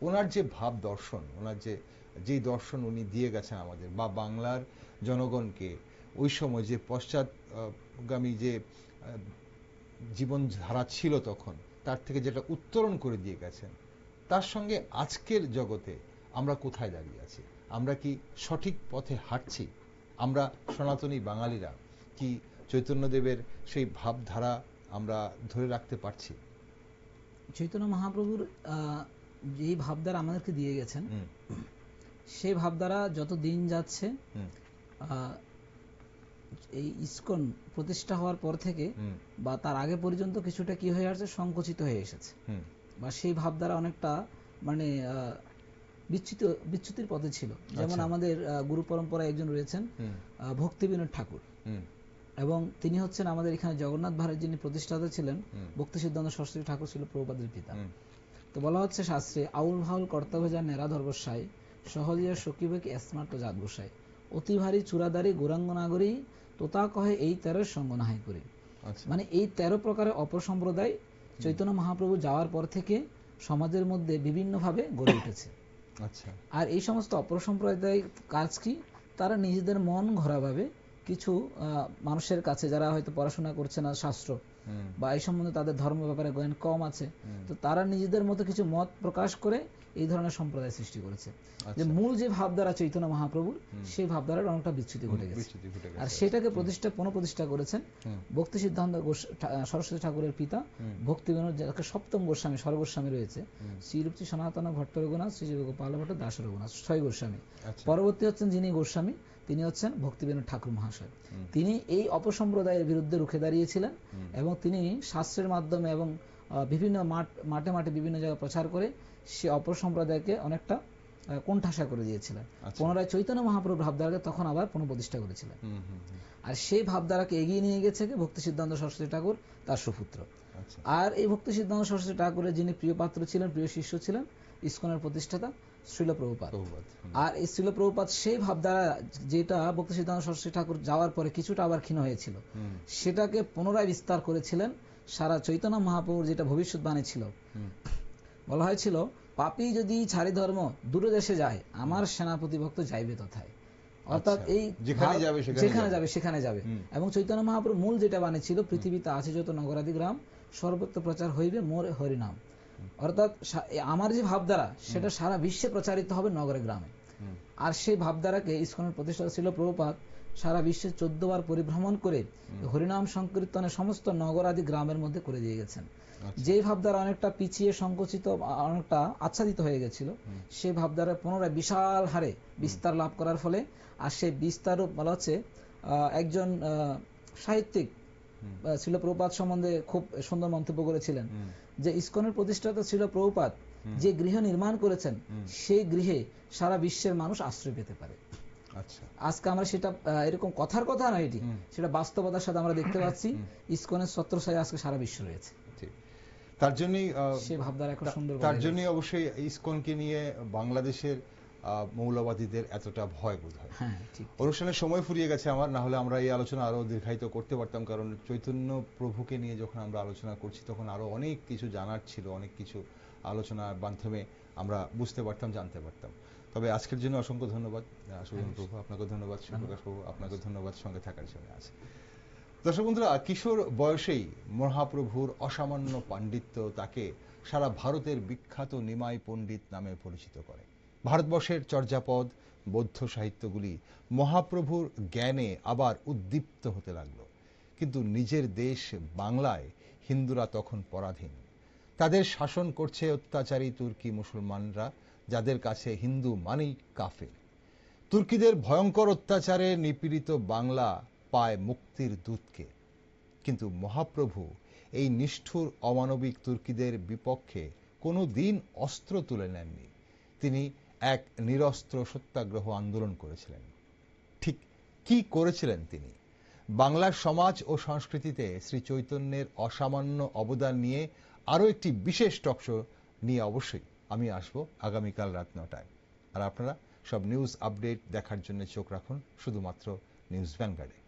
ওনার যে ভাব দর্শন, ওনার যে দর্শন উনি দিয়ে গেছেন আমাদের বা বাংলার জনগণকে, ওই সময় যে পশ্চাৎগামী যে জীবনধারা ছিল তখন, তার থেকে যেটা উত্তরণ করে দিয়ে গেছেন, তার সঙ্গে আজকের জগতে আমরা কোথায় দাঁড়িয়ে আছি? আমরা কি সঠিক পথে হাঁটছি? আমরা সনাতনী বাঙালিরা কি চৈতন্যদেবের সেই ভাবধারা আমরা ধরে রাখতে পারছি? চৈতন্য মহাপ্রভুর যেই ভাবধারা আমাদেরকে দিয়ে গেছেন, সেই ভাবধারা যত দিন যাচ্ছে, এই ইসকন প্রতিষ্ঠা হওয়ার পর থেকে বা তার আগে পর্যন্ত কিছুটা কি হয়ে আসছে, সংকুচিত হয়ে এসেছে, বা সেই ভাবধারা অনেকটা মানে বিচ্যুতির পথে ছিল। যেমন আমাদের গুরু পরম্পরায় একজন রয়েছেন ভক্তি বিনোদ ঠাকুর, এবং তিনি হচ্ছেন আমাদের এখানে জগন্নাথ ভারত যিনি প্রতিষ্ঠাতা ছিলেন, ভক্তি সিদ্ধান্ত সরস্বতী ঠাকুর ছিল প্রভুপাদের পিতা। তো বলা হচ্ছে শাস্ত্রে, আউল ভাউল কর্তব্য যা নেরাধর গোসাই, সহজিয়া সকিবে কি স্মার্ট জাত গোসাই, অতি ভারী চূড়াদারি গৌরাঙ্গ নাগরী, তোতা কহে এই 13 সঙ্গ নাহাই করি। মানে এই 13 প্রকারের অপসম্প্রদায় চৈতন্য মহাপ্রভু যাওয়ার পর থেকে সমাজের মধ্যে বিভিন্নভাবে গড়ে উঠেছে। আর এই সমস্ত অপসম্প্রদায় কাজ কি, তারা নিজেদের মন ঘোরাভাবে কিছু মানুষের কাছে, যারা হয়তো পড়াশোনা করছে না শাস্ত্র, বা এই সম্বন্ধে তাদের ধর্ম ব্যাপারে জ্ঞান কম আছে, তো তারা নিজেদের মতো কিছু মত প্রকাশ করে এই ধরনের সম্প্রদায় সৃষ্টি করেছে। যে মূল যে ভাবধারা চৈতন্য মহাপ্রভুর, সেই ভাবধারার অনেকটা বিচ্যুতি ঘটে গেছে। আর সেটাকে পুনঃপ্রতিষ্ঠা করেছেন ভক্তি সিদ্ধান্ত সরস্বতী ঠাকুরের পিতা ভক্তি বিনোদ, যাকে সপ্তম গোস্বামী, স্বরগোস্বামী রয়েছে, শ্রীরূপী সনাতন ভট্ট রঘুনাথ, শ্রী গোপাল ভট্ট, দাস রঘুনাথ, 6 গোস্বামী। পরবর্তী হচ্ছেন যিনি গোস্বামী, তিনি হচ্ছেন ভক্তি বিনোদ ঠাকুর মহাশয়। তিনি এই অপসম্প্রদায়ের বিরুদ্ধে রুখে দাঁড়িয়েছিলেন এবং তিনি শাস্ত্রের মাধ্যমে এবং বিভিন্ন মাঠে মাঠে বিভিন্ন জায়গায় প্রচার করে সে অপসম্প্রদায়কে অনেকটা কোণঠাসা করে দিয়েছিলেন। পুনরায় চৈতন্য মহাপ্রভুর ভাবধারাকে তখন আবার পুনঃপ্রতিষ্ঠা করেছিলেন। আর সেই ভাবধারাকে এগিয়ে নিয়ে গেছে ভক্তি সিদ্ধান্ত সরস্বতী ঠাকুর, তার সুপুত্র। আর এই ভক্তি সিদ্ধান্ত সরস্বতী ঠাকুরের যিনি প্রিয় পাত্র ছিলেন, প্রিয় শিষ্য ছিলেন, ইসকনের প্রতিষ্ঠাতা শ্রীল প্রভুপাদ। আর এই শ্রীল প্রভুপাদ সেই ভাবধারা, যেটা ভক্তি সিদ্ধান্ত সরস্বতী ঠাকুর যাওয়ার পরে কিছুটা আবার ক্ষীণ হয়েছিল, সেটাকে পুনরায় বিস্তার করেছিলেন। সারা চৈতন্য মহাপ্রভুর যেটা ভবিষ্যৎবাণী ছিল, বলা হয়েছিল, পাপী যদি ছাড়ি ধর্ম দূরে দেশে যায়, আমার সেনাপতি ভক্ত যাইবে তথায়। অর্থাৎ এই যেখানে যাবে সেখানে যাবে। এবং চৈতন্য মহাপ্রভু মূল যেটা বাণী ছিল, পৃথিবীতে আছে যত নগরাদি গ্রাম, সর্বত্র প্রচার হইবে মোর হরিনাম। অর্থাৎ আমার যে ভাবধারা, সেটা সারা বিশ্বে প্রচারিত হবে নগরে গ্রামে। আর সেই ভাবধারাকে ইসকনের প্রতিষ্ঠাতা ছিল প্রভুপাদ সারা বিশ্বে 14 বার পরিভ্রমণ করে হরিনাম সংকীর্তনের সমস্ত নগরাদি গ্রামের মধ্যে করে দিয়ে গেছেন। যে ভাবধারা অনেকটা পিছিয়ে, সংকুচিত, অনেকটা আচ্ছাদিত হয়ে গেছিল, সেই ভাবধারা পুনরায় বিশাল হারে বিস্তার লাভ করার ফলে, আর সেই বিস্তার বলা হচ্ছে, একজন সাহিত্যিক ছিল প্রভুপাদ সম্বন্ধে খুব সুন্দর মন্তব্য করেছিলেন যে ইসকনের প্রতিষ্ঠাতা ছিল প্রভুপাদ যে গৃহ নির্মাণ করেছেন, সেই গৃহে সারা বিশ্বের মানুষ আশ্রয় পেতে পারে। আজকে আমরা সেটা এরকম কথার কথা নয়, এটি সেটা বাস্তবতার সাথে আমরা দেখতে পাচ্ছি। ইসকনের ছত্রছায়ায় আজকে সারা বিশ্ব রয়েছে। তার জন্যই সেই ভাবধারা খুব সুন্দর। তার জন্যই অবশ্যই ইসকনকে নিয়ে বাংলাদেশের মৌলবাদীদের এতটা ভয় বোধ হয়। অনুষ্ঠানের সময় ফুরিয়ে গেছে আমার, না হলে আমরা এই আলোচনা আরো দীর্ঘায়িত করতে পারতাম, কারণ চৈতন্য প্রভুকে নিয়ে যখন আমরা আলোচনা করছি তখন আরো অনেক কিছু জানার ছিল, অনেক কিছু আলোচনার মাধ্যমে আমরা বুঝতে পারতাম, জানতে পারতাম। তবে আজকের জন্য অসংখ্য ধন্যবাদ সুজন প্রভু, আপনাকে ধন্যবাদ সুপ্রকাশ প্রভু, আপনাকে ধন্যবাদ সঙ্গে থাকার জন্য। আছে দর্শক বন্ধুরা, কিশোর বয়সেই মহাপ্রভুর অসামান্য পাণ্ডিত্য তাকে সারা ভারতের বিখ্যাত নিমাই পণ্ডিত নামে পরিচিত করে। ভারতবর্ষের চর্যাপদ, বৌদ্ধ সাহিত্যগুলি মহাপ্রভুর জ্ঞানে আবার উদ্দীপ্ত হতে লাগলো। কিন্তু নিজের দেশ বাংলায় হিন্দুরা তখন পরাধীন। তাদের শাসন করছে অত্যাচারী তুর্কি মুসলমানরা, যাদের কাছে হিন্দু মানেই কাফের। তুর্কিদের ভয়ঙ্কর অত্যাচারে নিপীড়িত বাংলা পায় মুক্তির দূতকে। কিন্তু মহাপ্রভু এই নিষ্ঠুর অমানবিক তুর্কিদের বিপক্ষে কোনো দিন অস্ত্র তুলে নেননি। তিনি এক নিরস্ত্র সত্যাগ্রহ আন্দোলন করেছিলেন। ঠিক কি করেছিলেন তিনি? বাংলার সমাজ ও সংস্কৃতিতে শ্রী চৈতন্যের অসামান্য অবদান নিয়ে আরো একটি বিশেষ টকশো নিয়ে অবশ্যই আমি আসব আগামীকাল রাত 9টায়। আর আপনারা সব নিউজ আপডেট দেখার জন্য চোখ রাখুন শুধুমাত্র নিউজ ভ্যানগার্ডে।